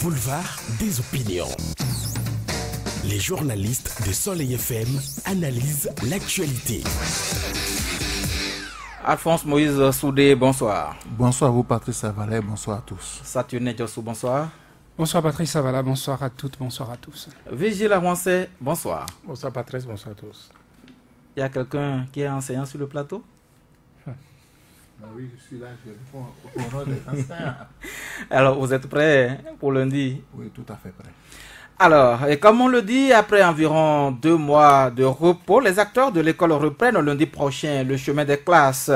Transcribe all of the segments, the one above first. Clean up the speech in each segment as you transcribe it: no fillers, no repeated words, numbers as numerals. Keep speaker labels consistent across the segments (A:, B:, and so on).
A: Boulevard des opinions. Les journalistes de Soleil FM analysent l'actualité.
B: Alphonse Moïse Soudé, bonsoir.
C: Bonsoir à vous, Patrice Savalet, bonsoir à tous.
B: Saturne Diossou, bonsoir.
D: Bonsoir Patrice Savala, bonsoir à toutes, bonsoir à tous.
B: Vigile Avancé, bonsoir.
E: Bonsoir Patrice, bonsoir à tous.
B: Il y a quelqu'un qui est enseignant sur le plateau?
C: Oui, je suis là, je réponds au nom des enseignants.
B: Alors, vous êtes prêts pour lundi?
C: Oui, tout à fait prêt.
B: Alors, et comme on le dit, après environ 2 mois de repos, les acteurs de l'école reprennent lundi prochain le chemin des classes.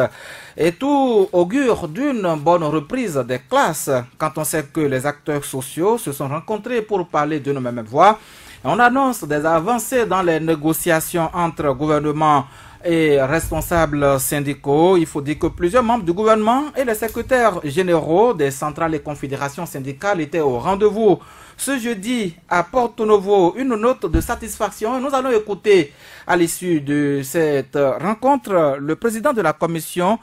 B: Et tout augure d'une bonne reprise des classes quand on sait que les acteurs sociaux se sont rencontrés pour parler d'une même voix. On annonce des avancées dans les négociations entre gouvernement et responsables syndicaux. Il faut dire que plusieurs membres du gouvernement et les secrétaires généraux des centrales et confédérations syndicales étaient au rendez-vous ce jeudi à Porto Novo, une note de satisfaction. Nous allons écouter à l'issue de cette rencontre le président de la commission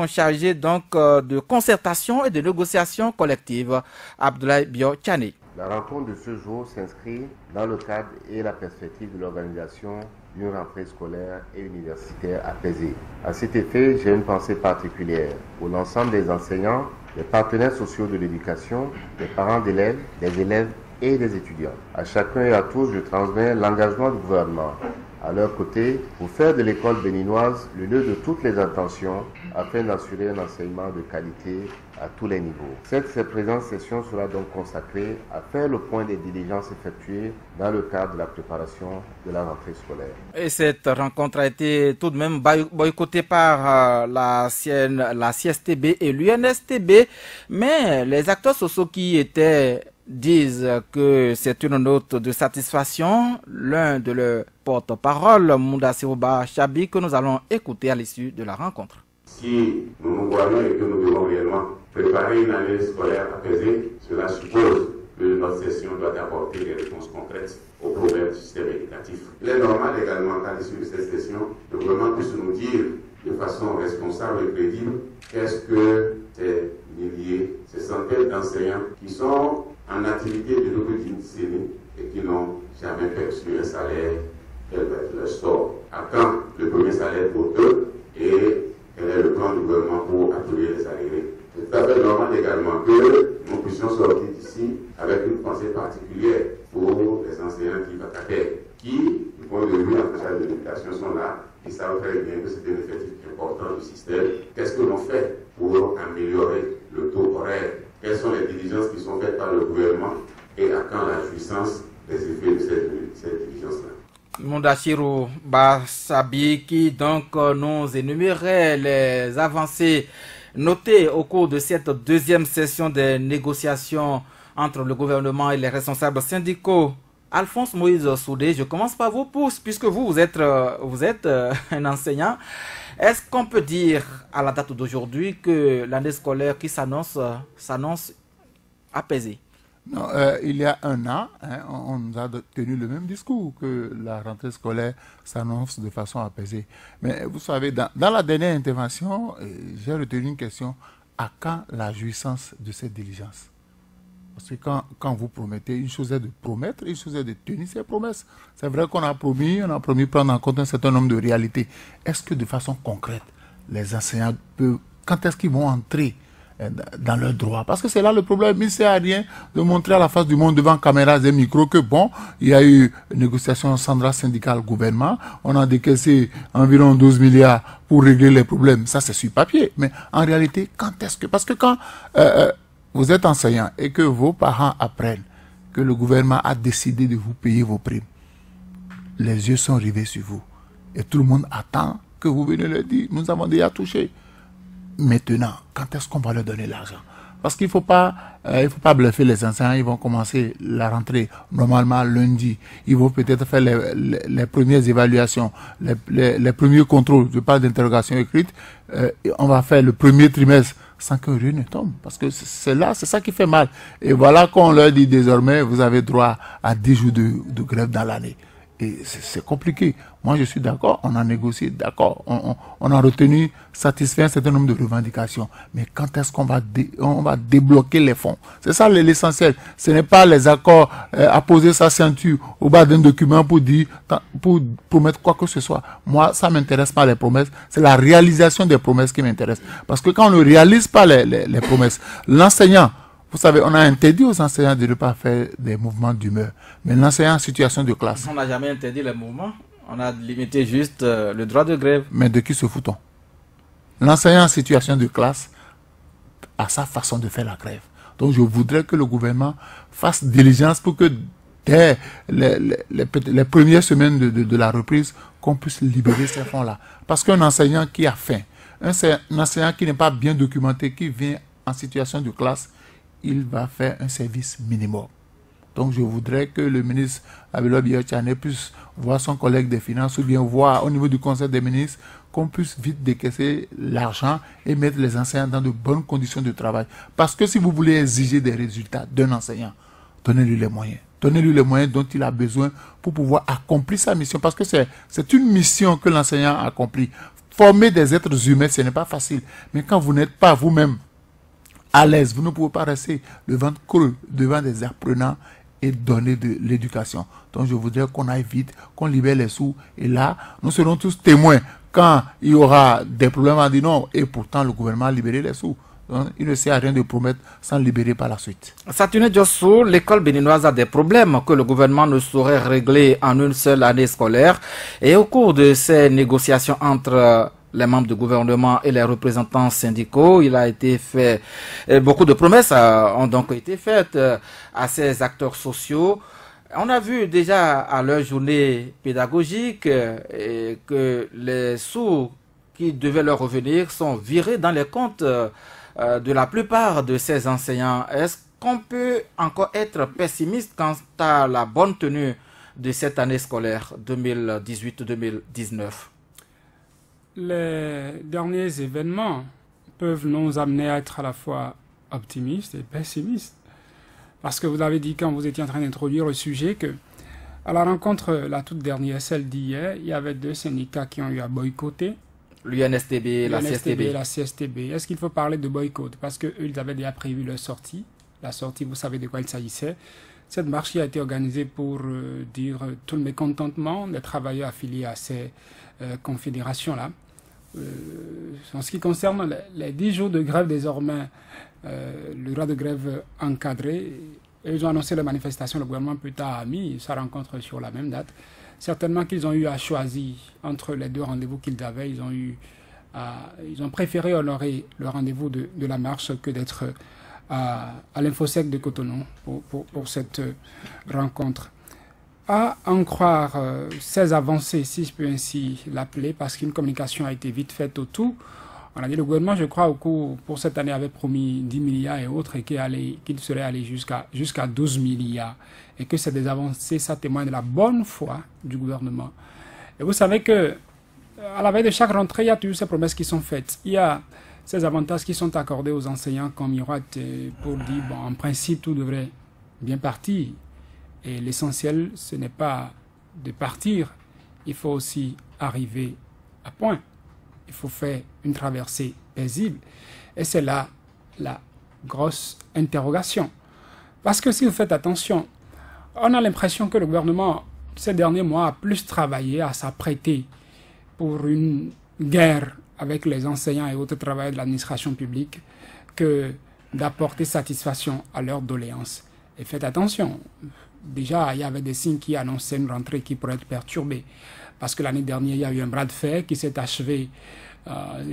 B: chargée donc de concertation et de négociation collective, Abdoulaye Bio Tchani.
F: La rencontre de ce jour s'inscrit dans le cadre et la perspective de l'organisation d'une rentrée scolaire et universitaire apaisée. À cet effet, j'ai une pensée particulière pour l'ensemble des enseignants, des partenaires sociaux de l'éducation, des parents d'élèves, des élèves et des étudiants. À chacun et à tous, je transmets l'engagement du gouvernement à leur côté pour faire de l'école béninoise le lieu de toutes les intentions afin d'assurer un enseignement de qualité à tous les niveaux. Cette présente session sera donc consacrée à faire le point des diligences effectuées dans le cadre de la préparation de la rentrée scolaire.
B: Et cette rencontre a été tout de même boycottée par la CSTB et l'UNSTB, mais les acteurs sociaux qui étaient disent que c'est une note de satisfaction. L'un de leurs porte-parole, Moundassirou Chabi, que nous allons écouter à l'issue de la rencontre.
G: Si nous nous voyons et que nous devons réellement préparer une année scolaire apaisée, cela suppose que notre session doit apporter des réponses concrètes aux problèmes du système éducatif. Il est normal également qu'à l'issue de cette session, le gouvernement puisse nous dire de façon responsable et crédible qu'est-ce que ces milliers, ces centaines d'enseignants qui sont en activité de depuis une décennie et qui n'ont jamais perçu un salaire, quel va être leur sort. À quand le premier salaire pour eux et quel est le plan du gouvernement pour appuyer les arriérés. C'est tout à fait normal également que nous puissions sortir d'ici avec une pensée particulière pour les enseignants qui vacataires, qui, du point de vue en charge de l'éducation, sont là, ils savent très bien que c'est un effectif important du système. Qu'est-ce que l'on fait pour améliorer le taux horaire? Quelles sont les diligences qui sont faites par le gouvernement et à quand la jouissance des effets de cette diligence-là?
B: Moundassirou Bassabi qui donc nous énumérait les avancées notées au cours de cette deuxième session des négociations entre le gouvernement et les responsables syndicaux. Alphonse Moïse Soudé, je commence par vous, puisque vous êtes un enseignant. Est-ce qu'on peut dire à la date d'aujourd'hui que l'année scolaire qui s'annonce apaisée?
C: Non, il y a un an, on nous a tenu le même discours, que la rentrée scolaire s'annonce de façon apaisée. Mais vous savez, dans la dernière intervention, j'ai retenu une question: à quand la jouissance de cette diligence? Parce que quand vous promettez, une chose est de promettre, une chose est de tenir ses promesses. C'est vrai qu'on a promis prendre en compte un certain nombre de réalités. Est-ce que de façon concrète, les enseignants peuvent, quand est-ce qu'ils vont entrer dans leurs droits? Parce que c'est là le problème. Il ne sert à rien de montrer à la face du monde devant caméras et micros que bon, il y a eu une négociation centrale syndicale gouvernement, on a décaissé environ 12 milliards pour régler les problèmes. Ça, c'est sur papier. Mais en réalité, quand est-ce que... Parce que quand vous êtes enseignant et que vos parents apprennent que le gouvernement a décidé de vous payer vos primes, les yeux sont rivés sur vous. Et tout le monde attend que vous veniez leur dire: nous avons déjà touché. Maintenant, quand est-ce qu'on va leur donner l'argent? Parce qu'il ne faut pas bluffer les enseignants. Ils vont commencer la rentrée normalement lundi. Ils vont peut-être faire les premières évaluations, les premiers contrôles. Je parle d'interrogation écrite. On va faire le premier trimestre sans que rien ne tombe. Parce que c'est ça qui fait mal. Et voilà qu'on leur dit désormais: vous avez droit à 10 jours de grève dans l'année. Et c'est compliqué. Moi, je suis d'accord, on a négocié, d'accord, on a retenu, satisfait un certain nombre de revendications. Mais quand est-ce qu'on va, on va débloquer les fonds? C'est ça l'essentiel. Ce n'est pas les accords à poser sa ceinture au bas d'un document pour dire, pour promettre quoi que ce soit. Moi, ça m'intéresse pas les promesses. C'est la réalisation des promesses qui m'intéresse. Parce que quand on ne réalise pas les promesses, l'enseignant, vous savez, on a interdit aux enseignants de ne pas faire des mouvements d'humeur. Mais l'enseignant en situation de classe...
B: On n'a jamais interdit les mouvements. On a limité juste le droit de grève.
C: Mais de qui se fout-on? L'enseignant en situation de classe a sa façon de faire la grève. Donc je voudrais que le gouvernement fasse diligence pour que dès les premières semaines de la reprise, qu'on puisse libérer ces fonds-là. Parce qu'un enseignant qui a faim, un enseignant qui n'est pas bien documenté, qui vient en situation de classe, il va faire un service minimum. Donc je voudrais que le ministre Abdoulaye Biya-Tchane puisse voir son collègue des finances ou bien voir au niveau du conseil des ministres qu'on puisse vite décaisser l'argent et mettre les enseignants dans de bonnes conditions de travail. Parce que si vous voulez exiger des résultats d'un enseignant, donnez-lui les moyens. Donnez-lui les moyens dont il a besoin pour pouvoir accomplir sa mission. Parce que c'est une mission que l'enseignant accomplit. Former des êtres humains, ce n'est pas facile. Mais quand vous n'êtes pas vous-même à l'aise, vous ne pouvez pas rester le ventre creux devant des apprenants et donner de l'éducation. Donc je voudrais qu'on aille vite, qu'on libère les sous. Et là, nous serons tous témoins. Quand il y aura des problèmes, on dit non. Et pourtant, le gouvernement a libéré les sous. Donc, il ne sert à rien de promettre sans libérer par la suite.
B: Satoune Diossou, l'école béninoise a des problèmes que le gouvernement ne saurait régler en une seule année scolaire. Et au cours de ces négociations entre les membres du gouvernement et les représentants syndicaux, il a été fait, beaucoup de promesses ont donc été faites à ces acteurs sociaux. On a vu déjà à leur journée pédagogique que les sous qui devaient leur revenir sont virés dans les comptes de la plupart de ces enseignants. Est-ce qu'on peut encore être pessimiste quant à la bonne tenue de cette année scolaire 2018-2019?
D: Les derniers événements peuvent nous amener à être à la fois optimistes et pessimistes. Parce que vous avez dit quand vous étiez en train d'introduire le sujet que à la rencontre, la toute dernière, celle d'hier, il y avait 2 syndicats qui ont eu à boycotter.
B: L'UNSTB et la CSTB.
D: La CSTB. Est-ce qu'il faut parler de boycott? Parce qu'eux, ils avaient déjà prévu leur sortie. La sortie, vous savez de quoi il s'agissait. Cette marche a été organisée pour dire tout le mécontentement des travailleurs affiliés à ces confédérations-là. En ce qui concerne les 10 jours de grève désormais, le droit de grève encadré, ils ont annoncé la manifestation, le gouvernement plus tard a mis sa rencontre sur la même date. Certainement qu'ils ont eu à choisir entre les 2 rendez-vous qu'ils avaient, ils ont préféré honorer le rendez-vous de la marche que d'être à l'Infosec de Cotonou pour cette rencontre. À en croire ces avancées, si je peux ainsi l'appeler, parce qu'une communication a été vite faite autour. On a dit le gouvernement, je crois, pour cette année, avait promis 10 milliards et autres, et qu'il serait allé jusqu'à 12 milliards. Et que c'est des avancées, ça témoigne de la bonne foi du gouvernement. Et vous savez que, à la veille de chaque rentrée, il y a toujours ces promesses qui sont faites. Il y a ces avantages qui sont accordés aux enseignants comme miroite pour dire, bon, en principe, tout devrait bien partir. Et l'essentiel, ce n'est pas de partir, il faut aussi arriver à point. Il faut faire une traversée paisible. Et c'est là la grosse interrogation. Parce que si vous faites attention, on a l'impression que le gouvernement, ces derniers mois, a plus travaillé à s'apprêter pour une guerre avec les enseignants et autres travailleurs de l'administration publique que d'apporter satisfaction à leurs doléances. Et faites attention. Déjà, il y avait des signes qui annonçaient une rentrée qui pourrait être perturbée. Parce que l'année dernière, il y a eu un bras de fer qui s'est achevé,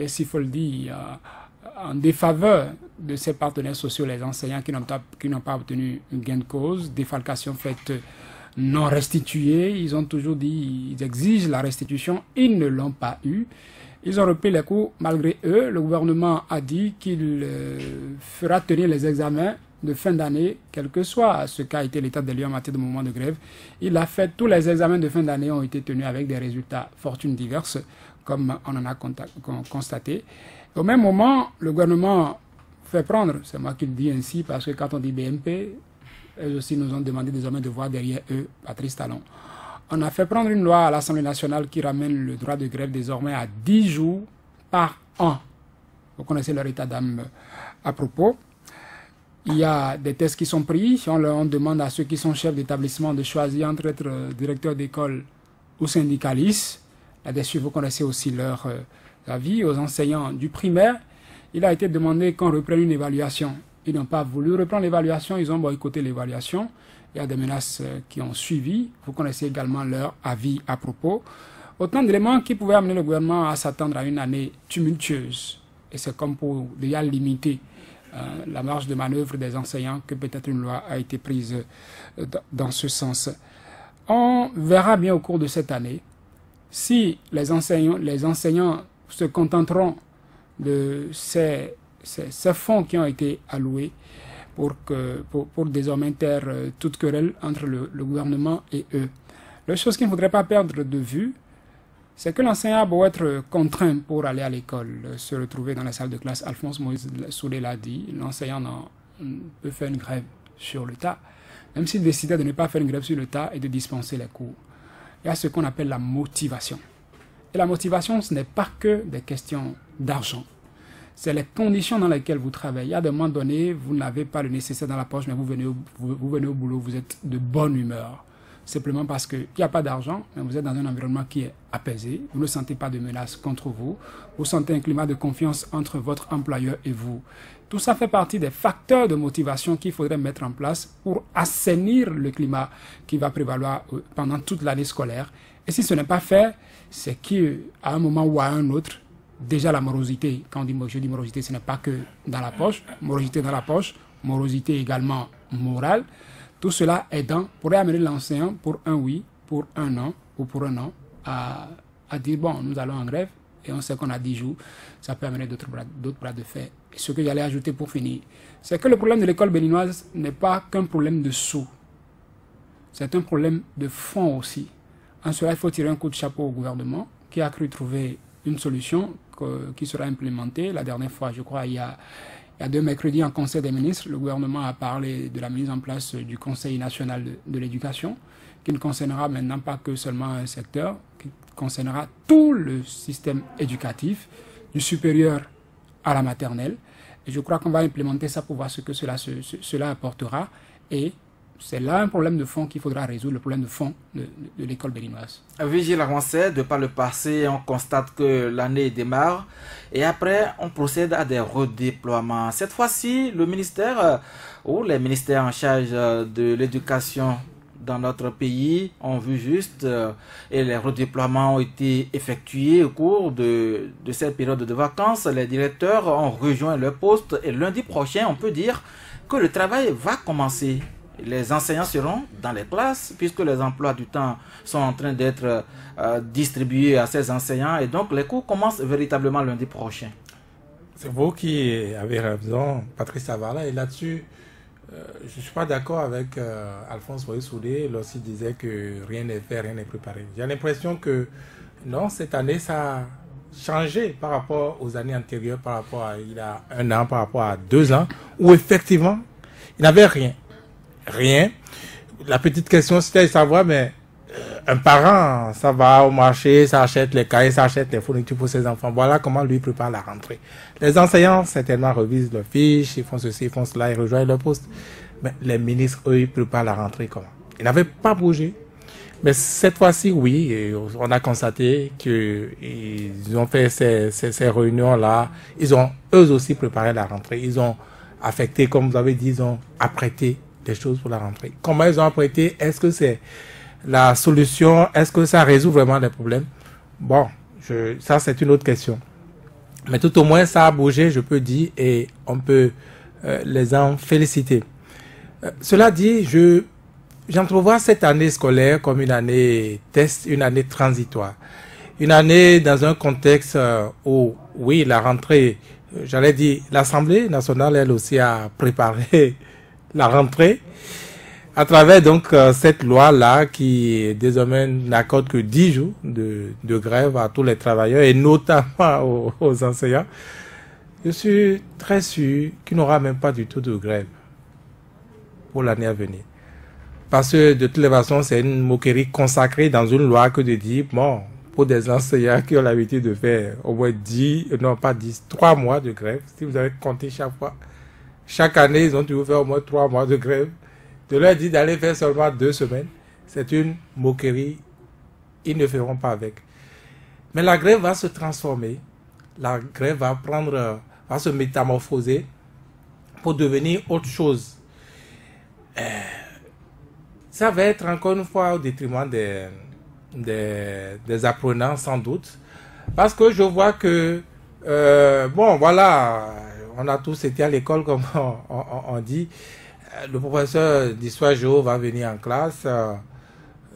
D: s'il faut le dire, en défaveur de ses partenaires sociaux, les enseignants qui n'ont pas obtenu une gain de cause, défalcation faite non restituée. Ils ont toujours dit, ils exigent la restitution, ils ne l'ont pas eu. Ils ont repris les cours malgré eux. Le gouvernement a dit qu'il fera tenir les examens de fin d'année, quel que soit ce qu'a été l'état des lieux en matière de mouvement de grève. Il a fait, tous les examens de fin d'année ont été tenus avec des résultats fortunes diverses, comme on en a constaté. Au même moment, le gouvernement fait prendre, c'est moi qui le dis ainsi, parce que quand on dit BNP, eux aussi nous ont demandé désormais de voir derrière eux Patrice Talon. On a fait prendre une loi à l'Assemblée nationale qui ramène le droit de grève désormais à 10 jours par an. Vous connaissez leur état d'âme à propos. Il y a des tests qui sont pris. On demande à ceux qui sont chefs d'établissement de choisir entre être directeur d'école ou syndicaliste. Là-dessus, vous connaissez aussi leur avis. Aux enseignants du primaire, il a été demandé qu'on reprenne une évaluation. Ils n'ont pas voulu reprendre l'évaluation, ils ont boycotté l'évaluation. Il y a des menaces qui ont suivi. Vous connaissez également leur avis à propos. Autant d'éléments qui pouvaient amener le gouvernement à s'attendre à une année tumultueuse. Et c'est comme pour déjà limiter la marge de manœuvre des enseignants que peut-être une loi a été prise dans ce sens. On verra bien au cours de cette année si les enseignants se contenteront de ces fonds qui ont été alloués pour désormais taire toute querelle entre le gouvernement et eux. La chose qu'il ne faudrait pas perdre de vue, c'est que l'enseignant a beau être contraint pour aller à l'école, se retrouver dans la salle de classe. Alphonse Moïse Soulé l'a dit, l'enseignant peut faire une grève sur le tas, même s'il décidait de ne pas faire une grève sur le tas et de dispenser les cours. Il y a ce qu'on appelle la motivation. Et la motivation, ce n'est pas que des questions d'argent. C'est les conditions dans lesquelles vous travaillez. À un moment donné, vous n'avez pas le nécessaire dans la poche, mais vous venez au boulot, vous êtes de bonne humeur. Simplement parce qu'il n'y a pas d'argent, mais vous êtes dans un environnement qui est apaisé, vous ne sentez pas de menace contre vous, vous sentez un climat de confiance entre votre employeur et vous. Tout ça fait partie des facteurs de motivation qu'il faudrait mettre en place pour assainir le climat qui va prévaloir pendant toute l'année scolaire. Et si ce n'est pas fait, c'est qu'à un moment ou à un autre, déjà la morosité, quand je dis morosité, ce n'est pas que dans la poche, morosité dans la poche, morosité également morale. Tout cela aidant pourrait amener l'enseignant pour un oui, pour un non ou pour un non à dire bon, nous allons en grève et on sait qu'on a 10 jours, ça peut amener d'autres bras de fer. Et ce que j'allais ajouter pour finir, c'est que le problème de l'école béninoise n'est pas qu'un problème de sous, c'est un problème de fond aussi. En cela, il faut tirer un coup de chapeau au gouvernement qui a cru trouver une solution qui sera implémentée. La dernière fois, je crois, il y a 2 mercredis en Conseil des ministres, le gouvernement a parlé de la mise en place du Conseil national de l'éducation, qui ne concernera maintenant pas que seulement un secteur, qui concernera tout le système éducatif, du supérieur à la maternelle. Et je crois qu'on va implémenter ça pour voir ce que cela apportera. Et c'est là un problème de fond qu'il faudra résoudre, le problème de fond de l'école béninoise.
B: Vigile avancé, de par le passé, on constate que l'année démarre et après on procède à des redéploiements. Cette fois-ci, le ministère ou les ministères en charge de l'éducation dans notre pays ont vu juste et les redéploiements ont été effectués au cours de cette période de vacances. Les directeurs ont rejoint leur poste et lundi prochain, on peut dire que le travail va commencer. Les enseignants seront dans les classes puisque les emplois du temps sont en train d'être distribués à ces enseignants et donc les cours commencent véritablement lundi prochain.
E: C'est vous qui avez raison, Patrice Savala, et là-dessus, je ne suis pas d'accord avec Alphonse Moïse Soulé lorsqu'il disait que rien n'est fait, rien n'est préparé. J'ai l'impression que non, cette année, ça a changé par rapport aux années antérieures, par rapport à il y a 1 an, par rapport à 2 ans, où effectivement, il n'y avait rien. Rien. La petite question, c'était de savoir, mais un parent, ça va au marché, ça achète les cahiers, ça achète les fournitures pour ses enfants. Voilà comment lui prépare la rentrée. Les enseignants, certainement, revisent leurs fiches, ils font ceci, ils font cela, ils rejoignent leur poste. Mais les ministres, eux, ils préparent la rentrée comment? Ils n'avaient pas bougé. Mais cette fois-ci, oui, on a constaté qu'ils ont fait ces réunions-là. Ils ont, eux aussi, préparé la rentrée. Ils ont affecté, comme vous avez dit, ils ont apprêté des choses pour la rentrée. Comment ils ont apprêté? Est-ce que c'est la solution? Est-ce que ça résout vraiment les problèmes? Bon, ça c'est une autre question. Mais tout au moins ça a bougé, je peux dire, et on peut les en féliciter. Cela dit, j'entrevois cette année scolaire comme une année test, une année transitoire. Une année dans un contexte où, oui, la rentrée, j'allais dire, l'Assemblée nationale, elle aussi a préparé la rentrée, à travers donc cette loi-là qui désormais n'accorde que 10 jours de grève à tous les travailleurs et notamment aux enseignants. Je suis très sûr qu'il n'y aura même pas du tout de grève pour l'année à venir. Parce que de toute façon, c'est une moquerie consacrée dans une loi que de dire, bon, pour des enseignants qui ont l'habitude de faire au moins 3 mois de grève, si vous avez compté chaque fois, chaque année, ils ont toujours fait au moins 3 mois de grève, de leur dire d'aller faire seulement 2 semaines, c'est une moquerie, ils ne feront pas avec. Mais la grève va se transformer, la grève va se métamorphoser pour devenir autre chose. Ça va être encore une fois au détriment des apprenants sans doute, parce que je vois que bon voilà, on a tous été à l'école comme on dit, le professeur d'histoire géo va venir en classe,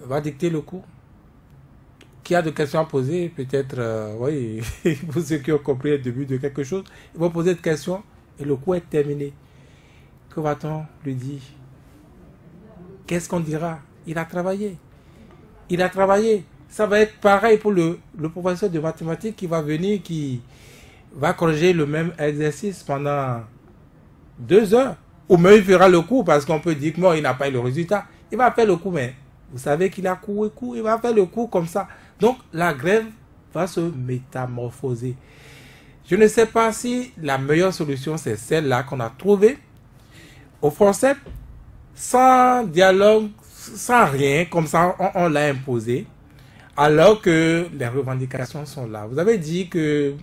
E: va dicter le cours. Qui a des questions à poser, peut-être oui, pour ceux qui ont compris le début de quelque chose, ils vont poser des questions et le cours est terminé. Que va-t-on lui dire? Qu'est-ce qu'on dira? Il a travaillé. Il a travaillé. Ça va être pareil pour le professeur de mathématiques qui va venir, qui va corriger le même exercice pendant 2 heures. Ou même il fera le cours parce qu'on peut dire que non, il n'a pas eu le résultat. Il va faire le cours, mais vous savez qu'il a cours, il va faire le cours comme ça. Donc la grève va se métamorphoser. Je ne sais pas si la meilleure solution c'est celle-là qu'on a trouvée au forceps, sans dialogue, sans rien, comme ça on l'a imposé, alors que les revendications sont là. Vous avez dit que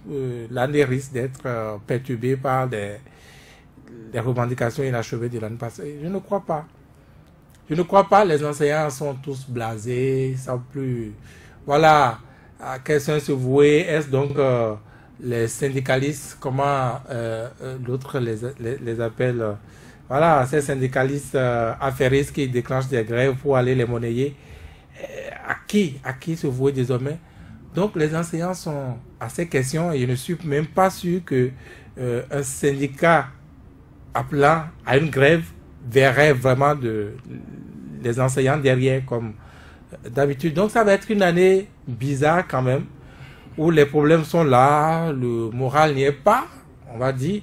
E: l'année risque d'être perturbée par des revendications inachevées de l'année passée. Je ne crois pas. Je ne crois pas. Les enseignants sont tous blasés, sans plus. Voilà, à quel sens se vouer? Est-ce donc les syndicalistes, comment l'autre les appelle? Voilà, ces syndicalistes affairistes qui déclenchent des grèves pour aller les monnayer. À qui se vouer désormais? Donc les enseignants sont à ces questions et je ne suis même pas sûr que un syndicat appelant à une grève verrait vraiment les enseignants derrière comme d'habitude. Donc ça va être une année bizarre quand même, où les problèmes sont là, le moral n'y est pas, on va dire.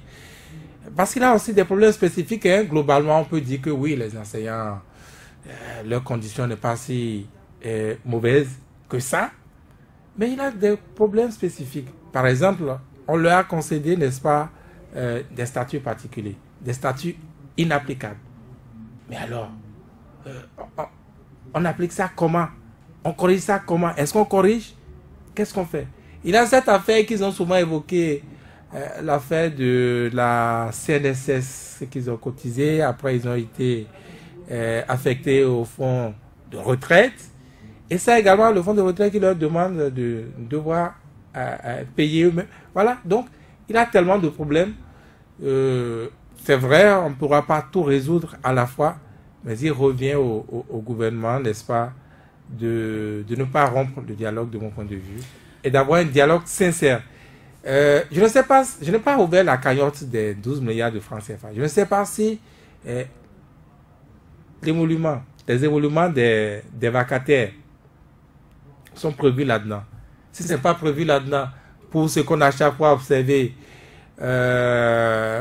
E: Parce qu'il a aussi des problèmes spécifiques. Hein. Globalement, on peut dire que oui, les enseignants, leur condition n'est pas si mauvaise que ça. Mais il a des problèmes spécifiques. Par exemple, on leur a concédé, n'est-ce pas, des statuts particuliers, des statuts inapplicables. Mais alors, on applique ça comment? On corrige ça comment? Est-ce qu'on corrige? Qu'est-ce qu'on fait? Il y a cette affaire qu'ils ont souvent évoquée, l'affaire de la CNSS qu'ils ont cotisé, après ils ont été affectés au fonds de retraite, et ça également le fonds de retraite qui leur demande de devoir payer eux-mêmes. Voilà, donc il a tellement de problèmes, c'est vrai, on ne pourra pas tout résoudre à la fois, mais il revient au gouvernement, n'est-ce pas, de ne pas rompre le dialogue de mon point de vue, et d'avoir un dialogue sincère. Je ne sais pas, je n'ai pas ouvert la cagnotte des 12 milliards de francs CFA. Je ne sais pas si les émoluments des vacataires sont prévus là-dedans. Si ce n'est pas prévu là-dedans, pour ce qu'on a chaque fois observé,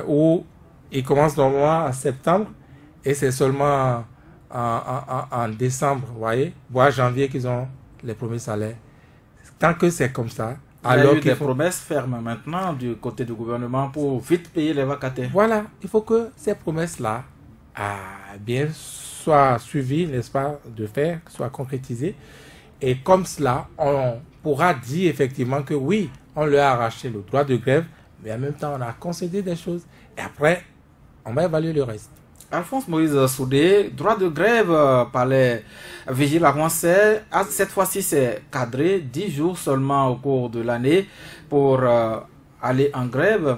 E: où ils commencent normalement en septembre, et c'est seulement en décembre, vous voyez, voire janvier qu'ils ont les premiers salaires. Tant que c'est comme ça,
B: alors il y a eu des promesses fermes maintenant du côté du gouvernement pour vite payer les vacataires.
E: Voilà, il faut que ces promesses-là bien soient suivies, n'est-ce pas, de faire, soient concrétisées. Et comme cela, on pourra dire effectivement que oui, on leur a arraché le droit de grève, mais en même temps, on a concédé des choses. Et après, on va évaluer le reste.
B: Alphonse Moïse Soudé, droit de grève par les vigiles avancés. Cette fois-ci, c'est cadré 10 jours seulement au cours de l'année pour aller en grève.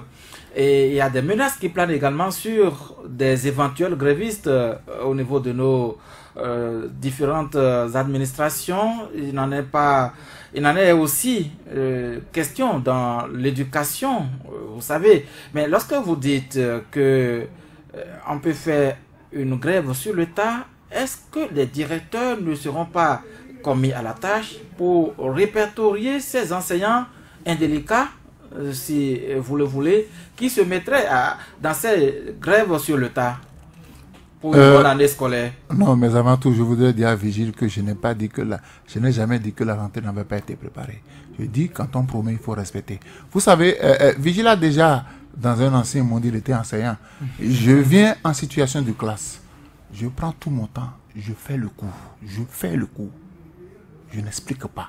B: Et il y a des menaces qui planent également sur des éventuels grévistes au niveau de nos différentes administrations. Il n'en est aussi question dans l'éducation, vous savez. Mais lorsque vous dites que on peut faire une grève sur le tas, est-ce que les directeurs ne seront pas commis à la tâche pour répertorier ces enseignants indélicats, si vous le voulez, qui se mettraient dans ces grèves sur le tas? pour une bonne année scolaire?
C: Non, mais avant tout, je voudrais dire à Vigile que je n'ai jamais dit que la rentrée n'avait pas été préparée. Je dis, quand on promet, il faut respecter. Vous savez, Vigile a déjà, dans un ancien monde, il était enseignant. Je viens en situation de classe. Je prends tout mon temps, je fais le cours. Je n'explique pas.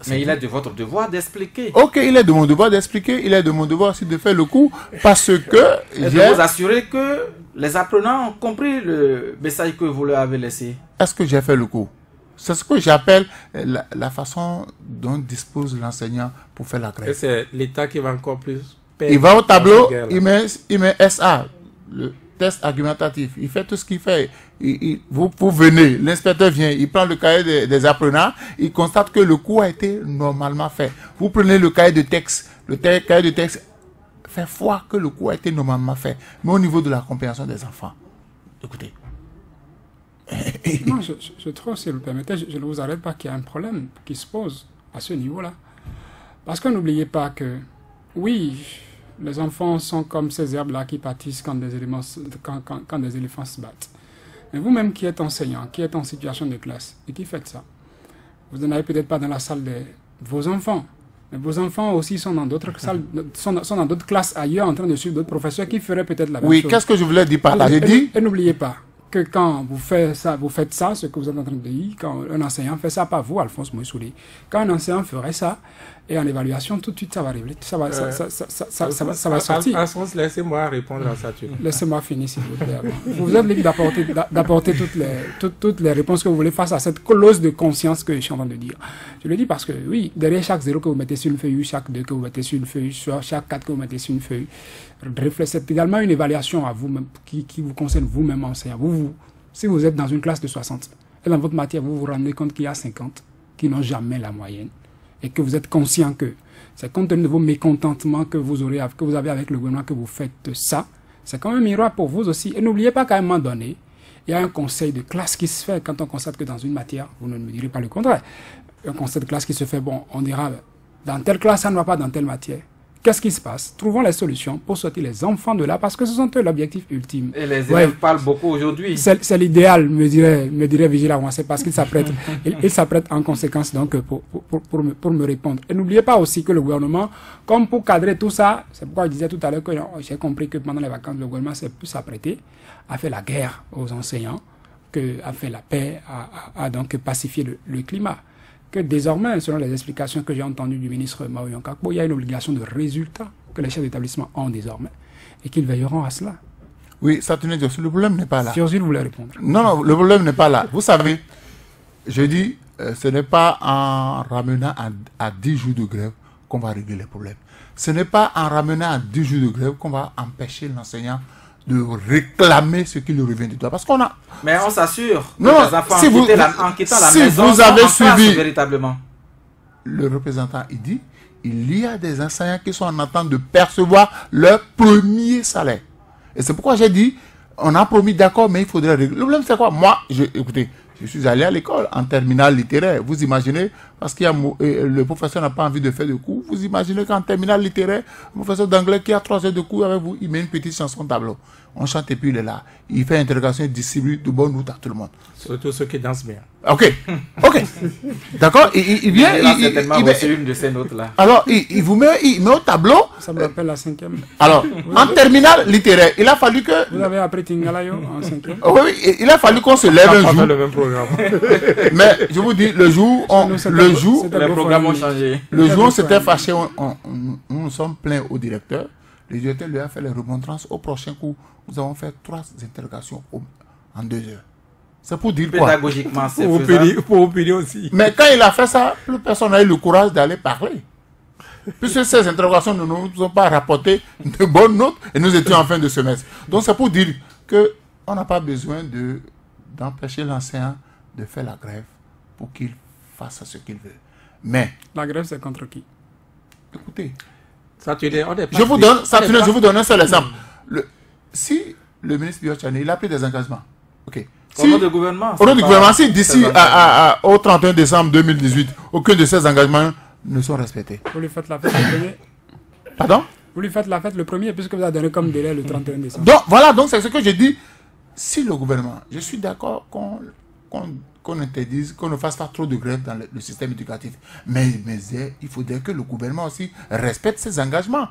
B: Mais il est de votre devoir d'expliquer.
C: Ok, il est de mon devoir d'expliquer, il est de mon devoir aussi de faire le cours, parce que
B: et de vous assurer que les apprenants ont compris le message que vous leur avez laissé.
C: Est-ce que j'ai fait le cours? C'est ce que j'appelle la façon dont dispose l'enseignant pour faire la grève.
E: Et c'est l'État qui va encore plus...
C: Il va au tableau, il met SA, le test argumentatif, il fait tout ce qu'il fait. Vous venez, l'inspecteur vient, il prend le cahier des apprenants, il constate que le cours a été normalement fait. Vous prenez le cahier de texte, cahier de texte fait foi que le cours a été normalement fait. Mais au niveau de la compréhension des enfants, écoutez.
D: Non, je trouve, si vous le permettez, je ne vous arrête pas qu'il y a un problème qui se pose à ce niveau-là. Parce que n'oubliez pas que, oui, les enfants sont comme ces herbes-là qui pâtissent quand des éléphants se battent. Mais vous-même qui êtes enseignant, qui êtes en situation de classe et qui faites ça, vous n'en avez peut-être pas dans la salle de vos enfants. Mais vos enfants aussi sont dans d'autres salles, sont dans d'autres classes ailleurs en train de suivre d'autres professeurs qui feraient peut-être la même chose.
C: Oui, qu'est-ce que je voulais dire par là? J'ai dit...
D: Et n'oubliez pas que quand vous faites ça, ce que vous êtes en train de dire, quand un enseignant fait ça, pas vous, Alphonse Moïsouli, quand un enseignant ferait ça, et en évaluation, tout de suite, ça va arriver, ça va sortir.
E: Alphonse, laissez-moi répondre à ça.
D: Laissez-moi finir, s'il vous plaît. Vous êtes libre d'apporter toutes les réponses que vous voulez face à cette colosse de conscience que je suis en train de dire. Je le dis parce que, oui, derrière chaque 0 que vous mettez sur une feuille, chaque 2 que vous mettez sur une feuille, chaque 4 que vous mettez sur une feuille, c'est également une évaluation à vous-même, qui vous concerne vous-même enseignant. Si vous êtes dans une classe de 60, et dans votre matière, vous vous rendez compte qu'il y a 50 qui n'ont jamais la moyenne, et que vous êtes conscient que c'est compte tenu de vos mécontentements que vous avez avec le gouvernement que vous faites ça, c'est quand même un miroir pour vous aussi. Et n'oubliez pas qu'à un moment donné, il y a un conseil de classe qui se fait quand on constate que dans une matière, vous ne me direz pas le contraire, un conseil de classe qui se fait, bon, on dira, dans telle classe, ça ne va pas dans telle matière. Qu'est-ce qui se passe? Trouvons les solutions pour sortir les enfants de là, parce que ce sont eux l'objectif ultime.
B: Et les élèves parlent beaucoup aujourd'hui.
D: C'est l'idéal, me dirait Vigile Avancé, parce qu'il s'apprête il s'apprête en conséquence donc pour me répondre. Et n'oubliez pas aussi que le gouvernement, comme pour cadrer tout ça, c'est pourquoi je disais tout à l'heure que j'ai compris que pendant les vacances, le gouvernement s'est plus apprêté à faire la guerre aux enseignants, à faire la paix, à donc pacifier le climat. Que désormais, selon les explications que j'ai entendues du ministre Mao Yonkakbo, il y a une obligation de résultat que les chefs d'établissement ont désormais et qu'ils veilleront à cela.
C: Oui, ça tenait de le problème n'est pas là.
D: Si Ozil voulait répondre.
C: Non, le problème n'est pas là. Vous savez, je dis, ce n'est pas en ramenant à 10 jours de grève qu'on va régler les problèmes. Ce n'est pas en ramenant à 10 jours de grève qu'on va empêcher l'enseignant de réclamer ce qui lui revient du droit. Parce qu'on a...
B: Mais on s'assure que
C: les
B: enfants en quittant la maison
C: vous avez suivi
B: véritablement.
C: Le représentant, il dit, il y a des enseignants qui sont en attente de percevoir leur premier salaire. Et c'est pourquoi j'ai dit, on a promis d'accord, mais il faudrait régler. Le problème, c'est quoi? Moi, écoutez, je suis allé à l'école en terminale littéraire. Vous imaginez, parce que le professeur n'a pas envie de faire de cours, vous imaginez qu'en terminale littéraire, le professeur d'anglais qui a 3 heures de cours avec vous, il met une petite chanson au tableau. On chante et puis il est là. Il fait interrogation, il distribue de bonnes notes à tout le monde.
E: Surtout ceux qui dansent bien.
C: Ok. D'accord. Il vient.
B: Il a certainement reçu une de ces notes-là.
C: Alors, il met au tableau.
D: Ça me rappelle la 5e.
C: Alors, en terminale littéraire, il a fallu que...
D: Vous avez appris Tingalayo en 5e?
C: Oui, il a fallu qu'on se lève un jour.
E: Le même programme.
C: Mais je vous dis, le jour,
B: les programmes ont changé.
C: Le jour, on s'était fâché, nous sommes plaints au directeur. Le directeur lui a fait les remontrances. Au prochain coup, nous avons fait 3 interrogations en 2 heures. C'est pour dire quoi?
B: Pédagogiquement, c'est faisable.
E: Pour opérer aussi.
C: Mais quand il a fait ça, plus personne n'a eu le courage d'aller parler. Puisque ces interrogations ne nous ont pas rapporté de bonnes notes et nous étions en fin de semestre. Donc c'est pour dire qu'on n'a pas besoin d'empêcher l'enseignant de faire la grève pour qu'il fasse ce qu'il veut. Mais...
D: La grève, c'est contre qui?
C: Écoutez...
E: Je
C: vous donne un seul exemple. Si le ministre Biochane, il a pris des engagements, ok.
B: Au nom du gouvernement.
C: Au nom du gouvernement, si d'ici au 31 décembre 2018, aucun de ces engagements ne sont respectés.
D: Vous lui faites la fête de premier.
C: Pardon?
D: Vous lui faites la fête le 1er, puisque vous avez donné comme délai le 31 décembre.
C: Donc, voilà, donc c'est ce que j'ai dit. Si le gouvernement, je suis d'accord qu'on interdise, qu'on ne fasse pas trop de grève dans le système éducatif. Mais il faudrait que le gouvernement aussi respecte ses engagements.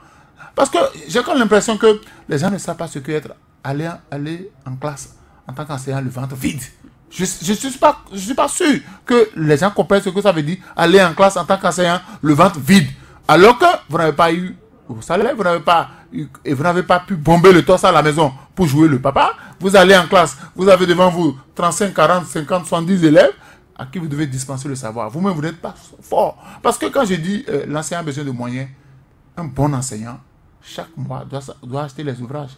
C: Parce que j'ai comme l'impression que les gens ne savent pas ce qu'est aller en classe en tant qu'enseignant le ventre vide. Je ne suis pas sûr que les gens comprennent ce que ça veut dire aller en classe en tant qu'enseignant le ventre vide. Alors que vous n'avez pas eu au salaire, vous n'avez pas pu bomber le torse à la maison pour jouer le papa. Vous allez en classe, vous avez devant vous 35, 40, 50, 70 élèves à qui vous devez dispenser le savoir. Vous-même, vous n'êtes pas fort. Parce que quand je dis l'enseignant a besoin de moyens, un bon enseignant, chaque mois, doit acheter les ouvrages.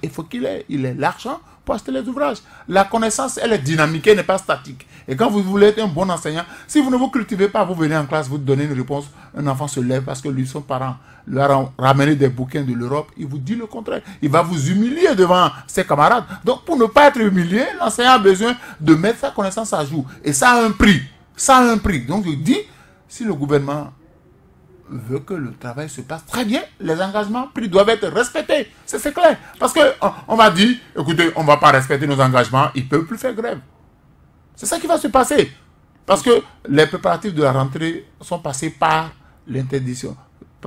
C: Il faut qu'il ait l'argent pour acheter les ouvrages. La connaissance, elle est dynamique, elle n'est pas statique. Et quand vous voulez être un bon enseignant, si vous ne vous cultivez pas, vous venez en classe, vous donnez une réponse, un enfant se lève parce que lui, son parent, lui a ramené des bouquins de l'Europe, il vous dit le contraire. Il va vous humilier devant ses camarades. Donc, pour ne pas être humilié, l'enseignant a besoin de mettre sa connaissance à jour. Et ça a un prix. Donc, je dis, si le gouvernement veut que le travail se passe très bien, les engagements pris doivent être respectés. C'est clair. Parce qu'on va dire, écoutez, on ne va pas respecter nos engagements, ils ne peuvent plus faire grève. C'est ça qui va se passer. Parce que les préparatifs de la rentrée sont passés par l'interdiction,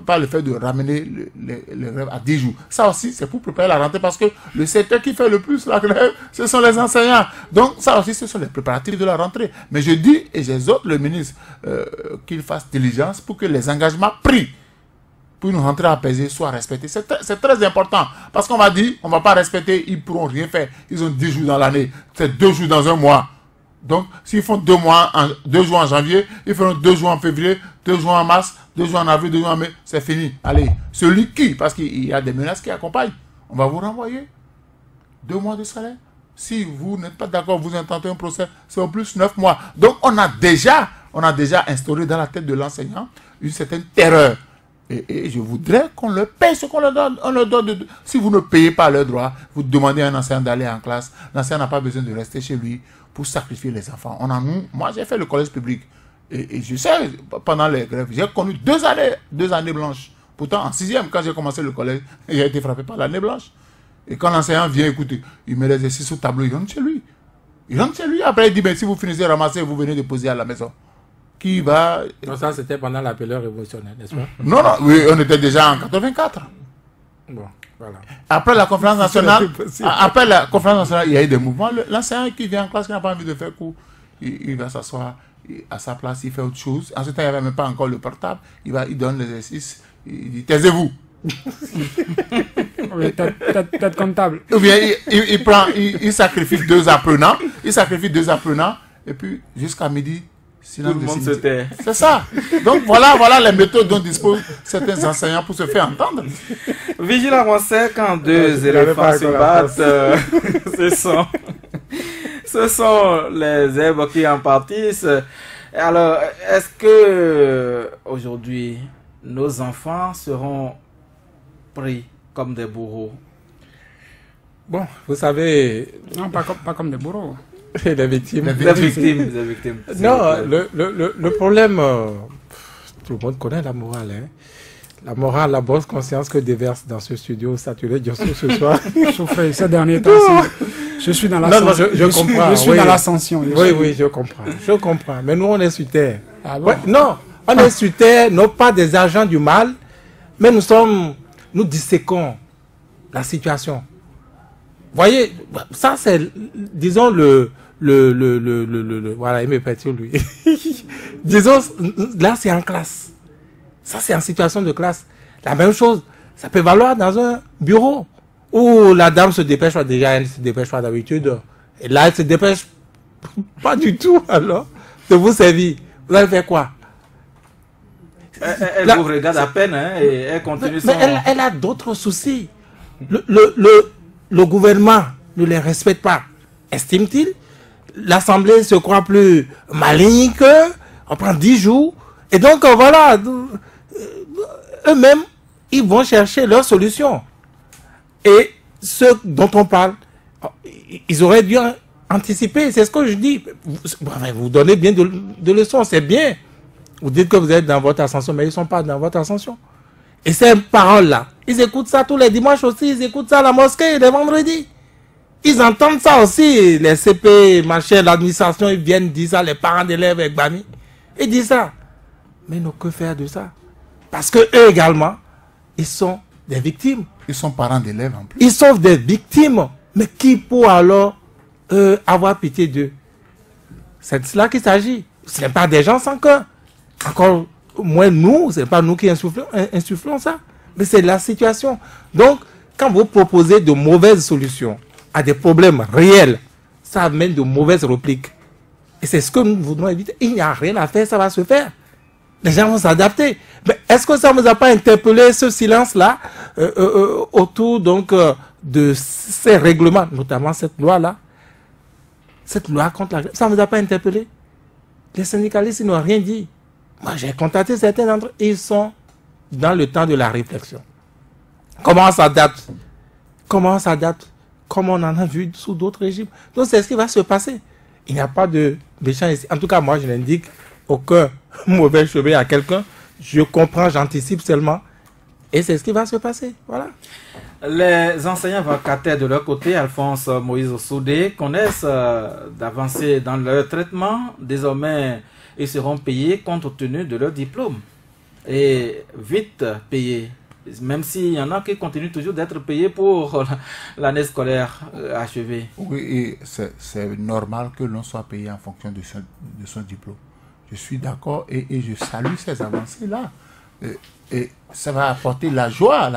C: par le fait de ramener les grèves à 10 jours. Ça aussi, c'est pour préparer la rentrée parce que le secteur qui fait le plus la grève, ce sont les enseignants. Donc, ça aussi, ce sont les préparatifs de la rentrée. Mais je dis, et j'exhorte le ministre qu'il fasse diligence pour que les engagements pris pour une rentrée apaisée soient respectés. C'est très important. Parce qu'on va dire, on ne va pas respecter, ils ne pourront rien faire. Ils ont 10 jours dans l'année. C'est 2 jours dans un mois. Donc, s'ils font 2 jours en janvier, ils feront 2 jours en février, 2 jours en mars, 2 jours en avril, 2 jours en mai, c'est fini. Allez, celui qui, parce qu'il y a des menaces qui accompagnent, on va vous renvoyer 2 mois de salaire. Si vous n'êtes pas d'accord, vous intentez un procès, c'est au plus 9 mois. Donc, on a déjà instauré dans la tête de l'enseignant une certaine terreur. Et je voudrais qu'on leur paye ce qu'on leur donne. On leur donne si vous ne payez pas leurs droits, vous demandez à un enseignant d'aller en classe. L'enseignant n'a pas besoin de rester chez lui pour sacrifier les enfants. Moi, j'ai fait le collège public. Et je sais, pendant les grèves, j'ai connu 2 années blanches. Pourtant, en 6e, quand j'ai commencé le collège, j'ai été frappé par l'année blanche. Et quand l'enseignant vient, écoutez, il met les exercices au tableau, il rentre chez lui. Après il dit, ben, si vous finissez de ramasser, vous venez déposer à la maison. Qui va...
E: Non, ça c'était pendant la période révolutionnaire, n'est-ce pas?
C: Non, oui, on était déjà en 84.
E: Bon, voilà.
C: Après la conférence nationale, il y a eu des mouvements. L'enseignant qui vient en classe, qui n'a pas envie de faire cours, il va s'asseoir à sa place, il fait autre chose. En ce temps, il n'y avait même pas encore le portable. Il donne l'exercice, il dit, taisez-vous.
D: Oui, tête comptable.
C: Ou bien il sacrifie 2 apprenants. Et puis jusqu'à midi,
B: tout le monde se tait.
C: C'est ça. Donc voilà les méthodes dont disposent certains enseignants pour se faire entendre.
B: Vigilant Ronsel, quand 2 éléphants se battent, ce sont les herbes qui en pâtissent. Alors, est-ce que aujourd'hui nos enfants seront pris comme des bourreaux?
E: Bon, vous savez...
D: Non, pas comme des bourreaux.
E: Les victimes.
B: Des victimes.
E: Non, le problème, tout le monde connaît la morale. Hein? La morale, la bonne conscience que déverse dans ce studio saturé Diosso ce soir.
D: Souffrez, ces derniers temps, je suis dans l'ascension.
E: Je comprends.
D: Je suis dans l'ascension.
E: Oui, je comprends. Mais nous, on est sur terre.
D: Ah bon?
E: Ouais, non, on est sur terre, non pas des agents du mal, mais nous disséquons la situation. Voyez, ça c'est, disons, voilà, il me perturbe lui. Disons, là c'est en classe. Ça c'est en situation de classe. La même chose, ça peut valoir dans un bureau où la dame se dépêche, déjà elle se dépêche pas d'habitude. Et là elle se dépêche pas du tout alors de vous servir. Vous allez faire quoi?
B: Elle vous regarde à peine hein, et elle continue son...
E: Mais elle a d'autres soucis. Le gouvernement ne les respecte pas. Estime-t-il? L'Assemblée se croit plus maligne qu'eux. On prend 10 jours. Et donc, voilà. Eux-mêmes, ils vont chercher leur solution. Et ceux dont on parle, ils auraient dû anticiper. C'est ce que je dis. Vous donnez bien de leçons. C'est bien. Vous dites que vous êtes dans votre ascension, mais ils ne sont pas dans votre ascension. Et ces paroles-là, ils écoutent ça tous les dimanches aussi, ils écoutent ça à la mosquée les vendredis. Ils entendent ça aussi, les CP, machin, l'administration, ils viennent dire ça, les parents d'élèves avec Bani. Ils disent ça. Mais nous, que faire de ça? Parce que eux également, ils sont des victimes.
C: Ils sont parents d'élèves en plus.
E: Ils sont des victimes. Mais qui peut alors avoir pitié d'eux? C'est de cela qu'il s'agit. Ce n'est pas des gens sans cœur. Encore moins nous, ce n'est pas nous qui insufflons ça. Mais c'est la situation. Donc, quand vous proposez de mauvaises solutions à des problèmes réels, ça amène de mauvaises répliques. Et c'est ce que nous voudrons éviter. Il n'y a rien à faire, ça va se faire. Les gens vont s'adapter. Mais est-ce que ça ne vous a pas interpellé ce silence-là autour donc de ces règlements, notamment cette loi-là? Cette loi contre la grève, ça ne vous a pas interpellé? Les syndicalistes, ils n'ont rien dit. Moi, j'ai contacté certains d'entre eux, ils sont dans le temps de la réflexion. Comment on s'adapte? Comment on s'adapte? Comme on en a vu sous d'autres régimes. Donc, c'est ce qui va se passer. Il n'y a pas de méchant ici. En tout cas, moi, je n'indique aucun mauvais chemin à quelqu'un. Je comprends, j'anticipe seulement. Et c'est ce qui va se passer. Voilà.
B: Les enseignants vacataires de leur côté, Alphonse Moïse Soudé, connaissent d'avancées dans leur traitement. Désormais, ils seront payés compte tenu de leur diplôme. Et vite payés. Même s'il y en a qui continuent toujours d'être payés pour l'année scolaire achevée.
C: Oui, et c'est normal que l'on soit payé en fonction de son diplôme. Je suis d'accord et je salue ces avancées-là. Et ça va apporter la joie.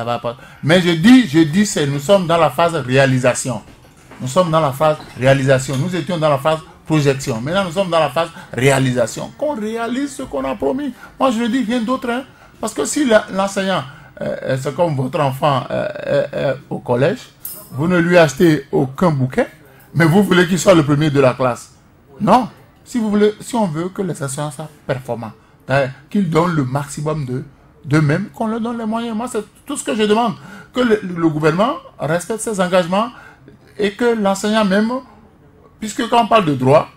C: Mais je dis, nous sommes dans la phase réalisation. Nous sommes dans la phase réalisation. Nous étions dans la phase projection. Maintenant, nous sommes dans la phase réalisation. Qu'on réalise ce qu'on a promis. Moi, je ne dis rien d'autre. Hein, parce que si l'enseignant... c'est comme votre enfant au collège, vous ne lui achetez aucun bouquet, mais vous voulez qu'il soit le premier de la classe. Non. Si on veut que les enseignants soient performants, qu'ils donnent le maximum d'eux-mêmes, qu'on leur donne les moyens. Moi, c'est tout ce que je demande. Que le gouvernement respecte ses engagements et que l'enseignant même, puisque quand on parle de droit,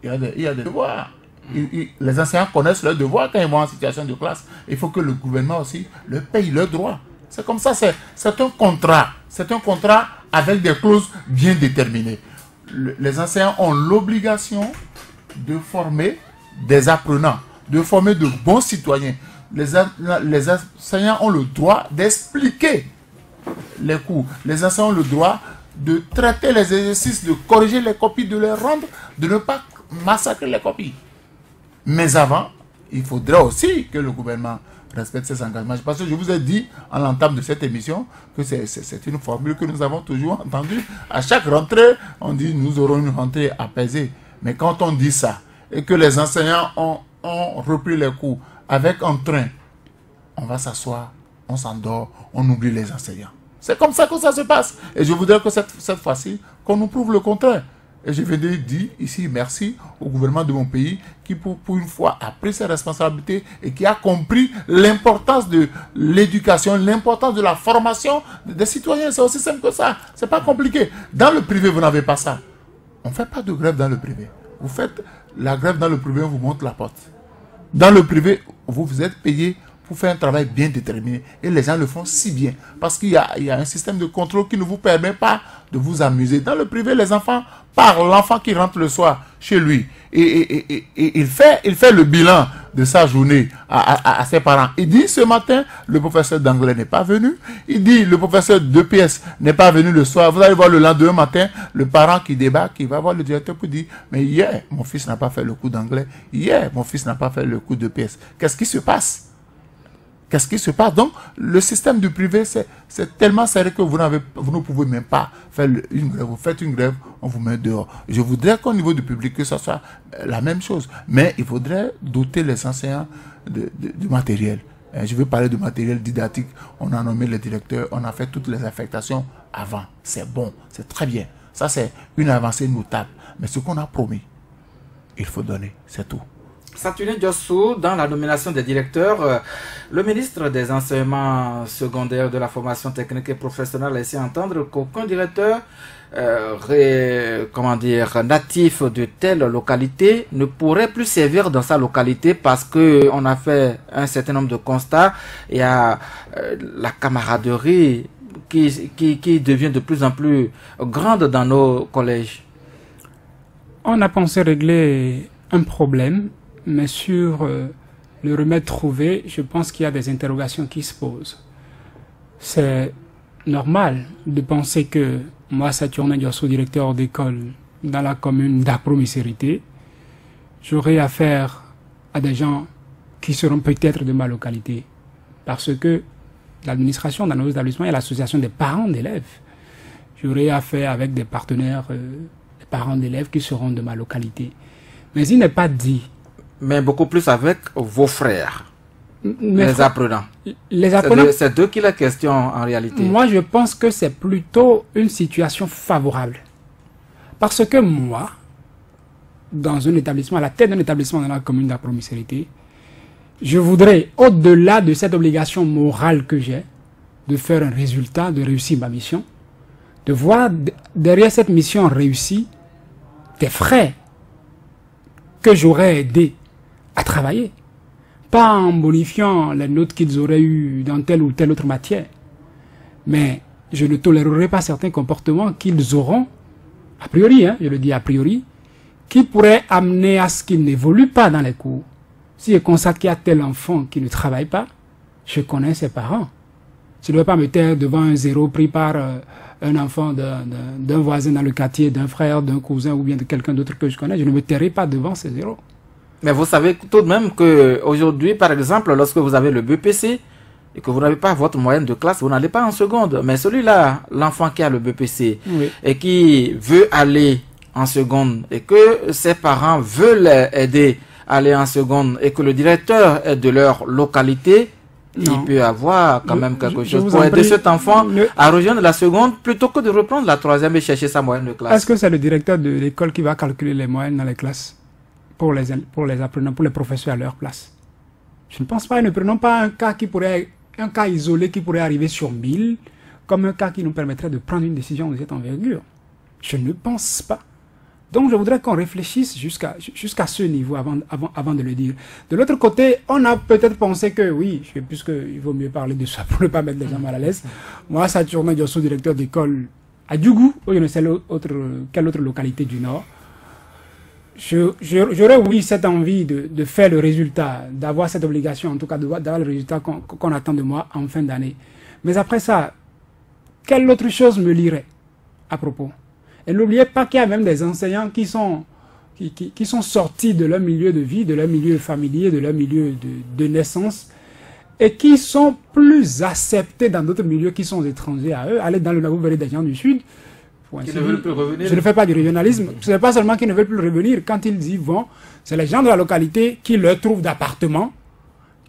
C: il y a des devoirs. Les enseignants connaissent leurs devoirs quand ils vont en situation de classe. Il faut que le gouvernement aussi leur paye leurs droits. C'est comme ça, c'est un contrat. C'est un contrat avec des clauses bien déterminées. Les enseignants ont l'obligation de former des apprenants, de former de bons citoyens. Les enseignants ont le droit d'expliquer les cours. Les enseignants ont le droit de traiter les exercices, de corriger les copies, de les rendre, de ne pas massacrer les copies. Mais avant, il faudrait aussi que le gouvernement respecte ses engagements. Parce que je vous ai dit en l'entame de cette émission que c'est une formule que nous avons toujours entendue. À chaque rentrée, on dit nous aurons une rentrée apaisée. Mais quand on dit ça et que les enseignants ont repris les cours avec un train, on va s'asseoir, on s'endort, on oublie les enseignants. C'est comme ça que ça se passe. Et je voudrais que cette fois-ci, qu'on nous prouve le contraire. Et je viens de dire ici merci au gouvernement de mon pays qui pour une fois a pris ses responsabilités et qui a compris l'importance de l'éducation, l'importance de la formation des citoyens. C'est aussi simple que ça. C'est pas compliqué. Dans le privé, vous n'avez pas ça. On ne fait pas de grève dans le privé. Vous faites la grève dans le privé, on vous montre la porte. Dans le privé, vous êtes payé pour faire un travail bien déterminé. Et les gens le font si bien. Parce qu'il y a un système de contrôle qui ne vous permet pas de vous amuser. Dans le privé, les enfants parlent. L'enfant qui rentre le soir chez lui. Et il fait le bilan de sa journée à ses parents. Il dit ce matin, le professeur d'anglais n'est pas venu. Il dit le professeur d'EPS n'est pas venu le soir. Vous allez voir le lendemain matin, le parent qui débarque, il va voir le directeur pour dire mais hier, mon fils n'a pas fait le cours d'anglais. Hier, mon fils n'a pas fait le cours d'EPS. Qu'est-ce qui se passe? Qu'est-ce qui se passe? Donc, le système du privé, c'est tellement sérieux que vous ne pouvez même pas faire une grève. Vous faites une grève, on vous met dehors. Je voudrais qu'au niveau du public, que ce soit la même chose. Mais il faudrait doter les enseignants du matériel. Je veux parler de matériel didactique. On a nommé le directeur, on a fait toutes les affectations avant. C'est bon, c'est très bien. Ça, c'est une avancée notable. Mais ce qu'on a promis, il faut donner, c'est tout.
B: Saturnin Diossou, dans la nomination des directeurs, le ministre des Enseignements secondaires, de la formation technique et professionnelle a laissé entendre qu'aucun directeur natif de telle localité ne pourrait plus servir dans sa localité parce que on a fait un certain nombre de constats. Il y a la camaraderie qui devient de plus en plus grande dans nos collèges.
D: On a pensé régler un problème, mais sur le remède trouvé, je pense qu'il y a des interrogations qui se posent. C'est normal de penser que moi, Saturnin Diosso, directeur d'école dans la commune d'Apro-Misérité, j'aurai affaire à des gens qui seront peut-être de ma localité. Parce que l'administration dans nos établissements et l'association des parents d'élèves, j'aurai affaire avec des partenaires, des parents d'élèves qui seront de ma localité. Mais il n'est pas dit.
B: Mais beaucoup plus avec vos frères, les apprenants.
D: Les apprenants.
B: C'est d'eux qu'il est question en réalité.
D: Moi, je pense que c'est plutôt une situation favorable. Parce que moi, dans un établissement, à la tête d'un établissement dans la commune d'Apro-Misérité, je voudrais, au-delà de cette obligation morale que j'ai, de faire un résultat, de réussir ma mission, de voir derrière cette mission réussie des frères que j'aurais aidé à travailler. Pas en bonifiant les notes qu'ils auraient eues dans telle ou telle autre matière. Mais je ne tolérerai pas certains comportements qu'ils auront, a priori, je le dis a priori, qui pourraient amener à ce qu'ils n'évoluent pas dans les cours. Si je constate qu'il y a tel enfant qui ne travaille pas, je connais ses parents. Je ne vais pas me taire devant un zéro pris par un enfant d'un voisin dans le quartier, d'un frère, d'un cousin ou bien de quelqu'un d'autre que je connais. Je ne me tairai pas devant ces zéros.
B: Mais vous savez tout de même que aujourd'hui, par exemple, lorsque vous avez le BPC et que vous n'avez pas votre moyenne de classe, vous n'allez pas en seconde. Mais celui-là, l'enfant qui a le BPC et qui veut aller en seconde et que ses parents veulent aider à aller en seconde et que le directeur est de leur localité, il peut avoir quand même quelque chose pour aider cet enfant à rejoindre la seconde plutôt que de reprendre la troisième et chercher sa moyenne de classe.
D: Est-ce que c'est le directeur de l'école qui va calculer les moyennes dans les classes pour les apprenants, pour les professeurs à leur place? Je ne pense pas. Ne prenons pas un cas isolé qui pourrait arriver sur 1000 comme un cas qui nous permettrait de prendre une décision de cette envergure. Je ne pense pas. Donc je voudrais qu'on réfléchisse jusqu'à ce niveau avant de le dire. De l'autre côté, on a peut-être pensé que oui, puisqu'il vaut mieux parler de ça pour ne pas mettre les gens mal à l'aise. Moi, Saturnin Diosso, directeur d'école à Djougou, ou je ne sais quelle autre localité du Nord, j'aurais oui cette envie de faire le résultat, d'avoir cette obligation, en tout cas d'avoir le résultat qu'on attend de moi en fin d'année. Mais après ça, quelle autre chose me lirait à propos? Et n'oubliez pas qu'il y a même des enseignants qui sont sortis de leur milieu de vie, de leur milieu familier, de leur milieu de naissance, et qui sont plus acceptés dans d'autres milieux qui sont étrangers à eux. Allez dans le Nord, vous verrez des gens du Sud.
B: Qui ne veulent plus revenir.
D: Je ne fais pas du régionalisme. Ce n'est pas seulement qu'ils ne veulent plus revenir. Quand ils y vont, c'est les gens de la localité qui leur trouvent d'appartements,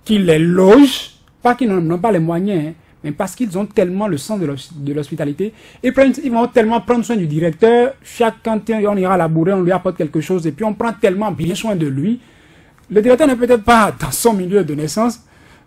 D: qui les logent, pas qu'ils n'ont pas les moyens, mais parce qu'ils ont tellement le sens de l'hospitalité. Ils vont tellement prendre soin du directeur. Quand on ira labourer, on lui apporte quelque chose et puis on prend tellement bien soin de lui. Le directeur n'est peut-être pas dans son milieu de naissance,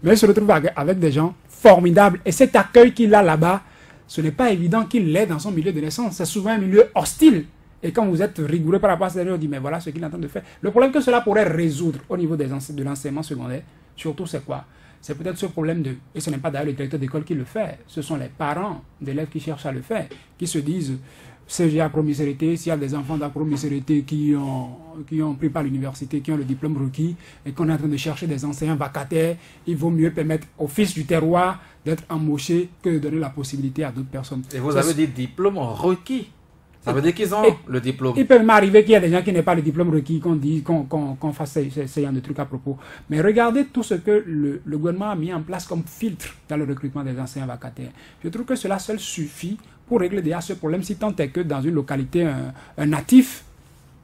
D: mais il se retrouve avec des gens formidables. Et cet accueil qu'il a là-bas, ce n'est pas évident qu'il l'ait dans son milieu de naissance. C'est souvent un milieu hostile. Et quand vous êtes rigoureux par rapport à ça, on dit, mais voilà ce qu'il est en train de faire. Le problème que cela pourrait résoudre au niveau de l'enseignement secondaire, surtout c'est quoi? C'est peut-être ce problème et ce n'est pas d'ailleurs le directeur d'école qui le fait, ce sont les parents d'élèves qui cherchent à le faire, qui se disent, CG Apro-Misérité, s'il y a des enfants d'Apro-Misérité qui ont pris par l'université, qui ont le diplôme requis, et qu'on est en train de chercher des enseignants vacataires, il vaut mieux permettre aux fils du terroir d'être embauchés que de donner la possibilité à d'autres personnes.
B: Et vous avez dit diplôme requis. Ça veut dire qu'ils ont le diplôme.
D: Il peut m'arriver qu'il y a des gens qui n'aient pas le diplôme requis, qu'on fasse ce genre de trucs à propos. Mais regardez tout ce que le gouvernement a mis en place comme filtre dans le recrutement des enseignants vacataires. Je trouve que cela seul suffit pour régler déjà ce problème, si tant est que dans une localité, un natif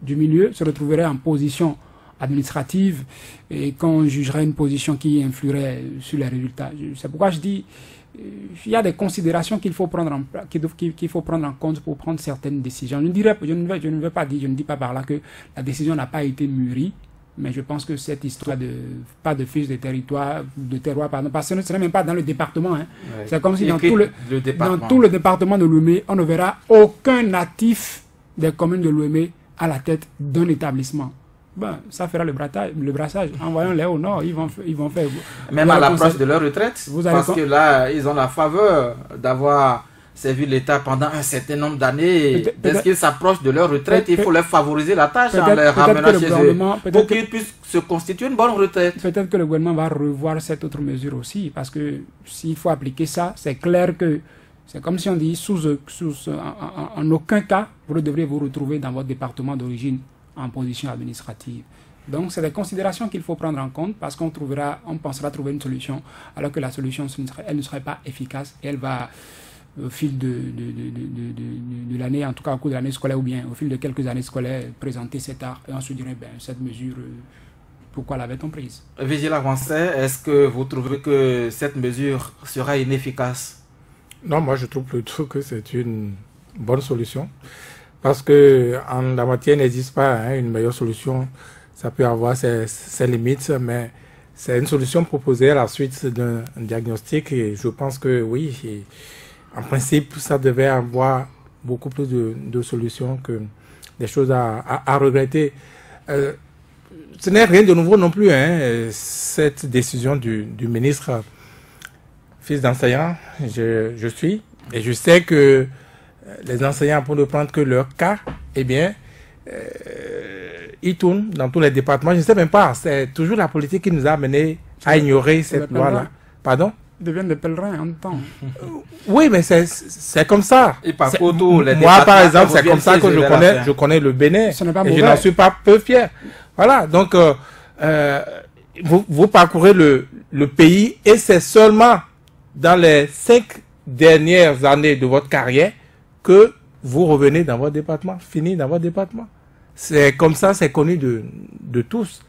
D: du milieu se retrouverait en position administrative et qu'on jugerait une position qui influerait sur les résultats. C'est pourquoi je dis il y a des considérations qu'il faut prendre en compte pour prendre certaines décisions. Je ne dis pas par là que la décision n'a pas été mûrie, Mais je pense que cette histoire de pas de fiche de terroir, pardon, parce que ce n'est même pas dans le département. Hein. Ouais. C'est comme si dans tout le département de Lomé, on ne verra aucun natif des communes de Lomé à la tête d'un établissement. Ben, ça fera le brassage. Envoyons-les au nord, ils vont faire...
B: Même à l'approche de leur retraite, parce que là, ils ont la faveur d'avoir servi l'État pendant un certain nombre d'années. Dès qu'ils s'approchent de leur retraite, il faut leur favoriser la tâche en les ramenant chez eux pour qu'ils puissent se constituer une bonne retraite.
D: Peut-être que le gouvernement va revoir cette autre mesure aussi, parce que s'il faut appliquer ça, c'est clair que c'est comme si on dit en aucun cas, vous devrez vous retrouver dans votre département d'origine en position administrative. Donc, c'est des considérations qu'il faut prendre en compte parce qu'on pensera trouver une solution, alors que la solution, elle ne serait pas efficace et elle va, au fil de l'année, en tout cas au cours de l'année scolaire ou bien au fil de quelques années scolaires, présenter cet art et on se dirait, cette mesure, pourquoi l'avait-on prise?
B: Vigile Avancé, est-ce que vous trouvez que cette mesure sera inefficace?
E: Non, moi je trouve plutôt que c'est une bonne solution. Parce que en la matière, il n'existe pas une meilleure solution. Ça peut avoir ses limites, mais c'est une solution proposée à la suite d'un diagnostic. Et je pense que oui, en principe, ça devait avoir beaucoup plus de solutions que des choses à regretter. Ce n'est rien de nouveau non plus, cette décision du ministre, fils d'enseignant, je suis, et je sais que les enseignants, pour ne prendre que leur cas, eh bien, ils tournent dans tous les départements. Je ne sais même pas, c'est toujours la politique qui nous a amenés à ignorer cette loi-là. Pardon?
D: Ils deviennent des pèlerins en temps.
E: Oui, mais c'est comme ça.
B: Et par contre,
E: moi, par exemple, c'est comme ça que je connais le Bénin. Et je n'en suis pas peu fier. Voilà, donc, vous parcourez le pays et c'est seulement dans les 5 dernières années de votre carrière que vous revenez dans votre département, fini dans votre département. C'est comme ça, c'est connu de tous.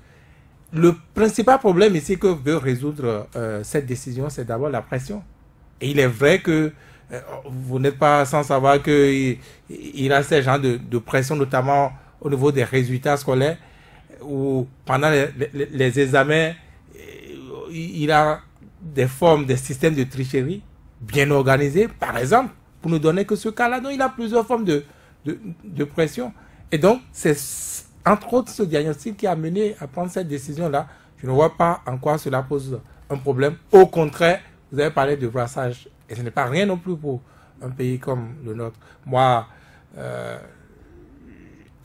E: Le principal problème ici que veut résoudre cette décision, c'est d'abord la pression. Et il est vrai que vous n'êtes pas sans savoir qu'il y a ces genres de pression, notamment au niveau des résultats scolaires, où pendant les examens, il y a des formes, des systèmes de tricherie bien organisés, par exemple. Pour ne donner que ce cas-là, donc il a plusieurs formes de pression. Et donc, c'est entre autres ce diagnostic qui a mené à prendre cette décision-là. Je ne vois pas en quoi cela pose un problème. Au contraire, vous avez parlé de brassage. Et ce n'est pas rien non plus pour un pays comme le nôtre. Moi,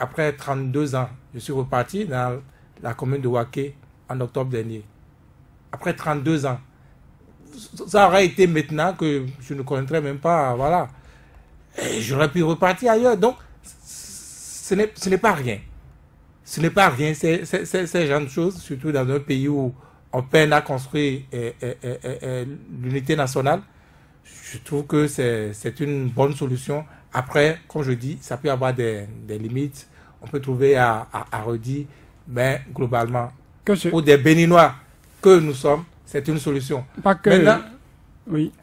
E: après 32 ans, je suis reparti dans la commune de Waké en octobre dernier. Après 32 ans. Ça aurait été maintenant que je ne connaîtrais même pas, voilà. Et j'aurais pu repartir ailleurs. Donc, ce n'est pas rien. Ce n'est pas rien. C'est ce genre de choses, surtout dans un pays où on peine à construire l'unité nationale. Je trouve que c'est une bonne solution. Après, comme je dis, ça peut avoir des limites. On peut trouver à redire, mais globalement, pour des Béninois que nous sommes, c'est une solution.
D: Pas que...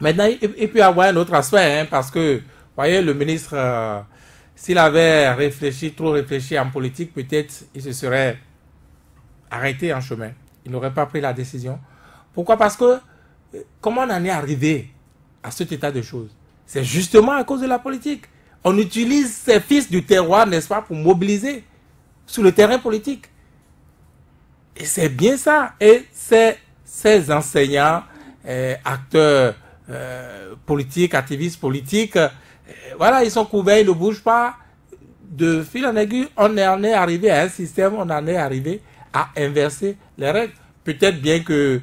E: Maintenant, il peut y avoir un autre aspect, parce que, vous voyez, le ministre, s'il avait trop réfléchi en politique, peut-être il se serait arrêté en chemin. Il n'aurait pas pris la décision. Pourquoi? Parce que, comment on en est arrivé à cet état de choses? C'est justement à cause de la politique. On utilise ces fils du terroir, n'est-ce pas, pour mobiliser sur le terrain politique. Et c'est bien ça. Et ces enseignants, acteurs politiques, activistes politiques, voilà, ils sont couverts, ils ne bougent pas. De fil en aiguille, on en est arrivé à un système, on en est arrivé à inverser les règles. Peut-être bien que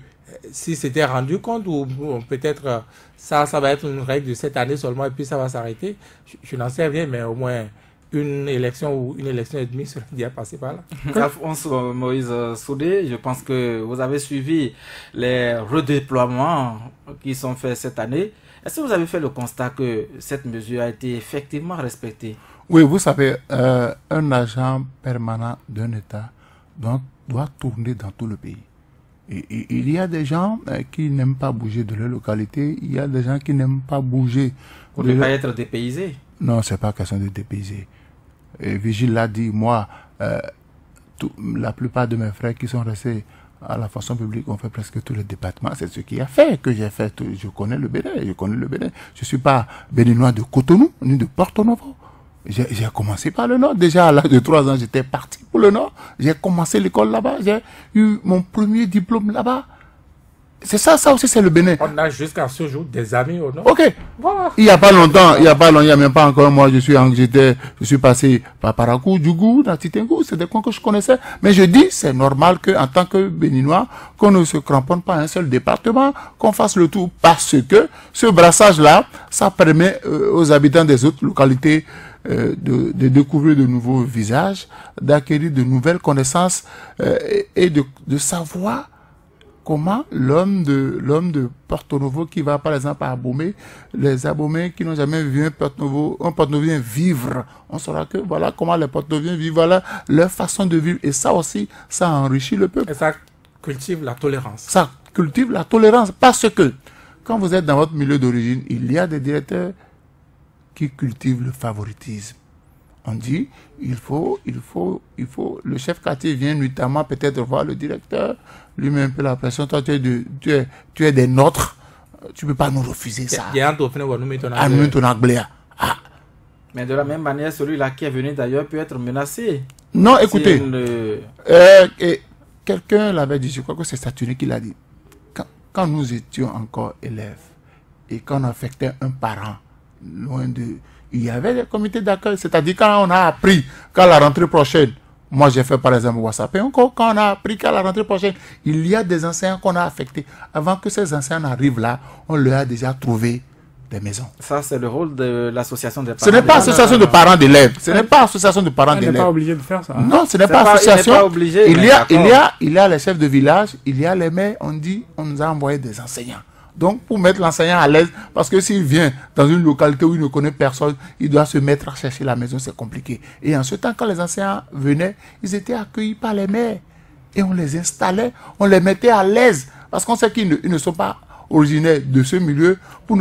E: si c'était rendu compte, ou peut-être ça va être une règle de cette année seulement et puis ça va s'arrêter. Je n'en sais rien, mais au moins une élection ou une élection et demie serait déjà passée par là.
B: Alphonse Moïse Soudé, je pense que vous avez suivi les redéploiements qui sont faits cette année. Est-ce que vous avez fait le constat que cette mesure a été effectivement respectée?
C: Oui, vous savez, un agent permanent d'un État doit tourner dans tout le pays. Et il y a des gens qui n'aiment pas bouger de leur localité, il y a des gens qui n'aiment pas bouger.
B: Pour ne pas être dépaysé?
C: Non, c'est pas question de dépayser. Vigile l'a dit, moi, la plupart de mes frères qui sont restés à la fonction publique ont fait presque tous les départements. C'est ce qui a fait que j'ai fait. Je connais le Bénin. Je suis pas béninois de Cotonou, ni de Porto Novo. J'ai commencé par le Nord. Déjà, à l'âge de 3 ans, j'étais parti pour le Nord. J'ai commencé l'école là-bas. J'ai eu mon premier diplôme là-bas. C'est ça aussi, c'est le Bénin.
E: On a jusqu'à ce jour des amis au Nord.
C: Ok.
E: Voilà.
C: Il y a pas longtemps, il y a même pas encore, moi, je suis passé par Parakou, Djougou, Natitengou, c'est des coins que je connaissais. Mais je dis, c'est normal que, en tant que Béninois, qu'on ne se cramponne pas à un seul département, qu'on fasse le tout, parce que ce brassage-là, ça permet aux habitants des autres localités de découvrir de nouveaux visages, d'acquérir de nouvelles connaissances et de savoir comment l'homme de Porto Novo qui va par exemple à Abomey, les Abomey qui n'ont jamais vu un Porto-Novien vivre, on saura que voilà comment les Porto-Noviens vivent, voilà leur façon de vivre, et ça aussi, ça enrichit le peuple.
E: Et ça cultive la tolérance.
C: Ça cultive la tolérance parce que quand vous êtes dans votre milieu d'origine, il y a des directeurs qui cultivent le favoritisme. On dit, il faut, le chef quartier vient nuitamment peut-être voir le directeur, lui met un peu la pression, toi tu es des nôtres, tu peux pas nous refuser ça.
B: Mais de la même manière, celui-là qui est venu d'ailleurs peut être menacé.
C: Non, écoutez, quelqu'un l'avait dit, je crois que c'est Saturne qui l'a dit, quand nous étions encore élèves, et quand on affectait un parent, loin de... Il y avait des comités d'accueil, c'est-à-dire quand on a appris qu'à la rentrée prochaine, moi j'ai fait par exemple WhatsApp, et encore quand on a appris qu'à la rentrée prochaine, il y a des enseignants qu'on a affectés. Avant que ces enseignants arrivent là, on leur a déjà trouvé des maisons.
B: Ça, c'est le rôle de l'association des parents.
C: Ce n'est pas association de parents d'élèves. Ce n'est pas association de parents d'élèves.
D: On n'est pas obligé de faire ça.
C: Non, ce n'est pas association. Il y a les chefs de village, il y a les maires, on nous a envoyé des enseignants. Donc, pour mettre l'enseignant à l'aise, parce que s'il vient dans une localité où il ne connaît personne, il doit se mettre à chercher la maison, c'est compliqué. Et en ce temps, quand les enseignants venaient, ils étaient accueillis par les maires. Et on les installait, on les mettait à l'aise. Parce qu'on sait qu'ils ne sont pas originaires de ce milieu, pour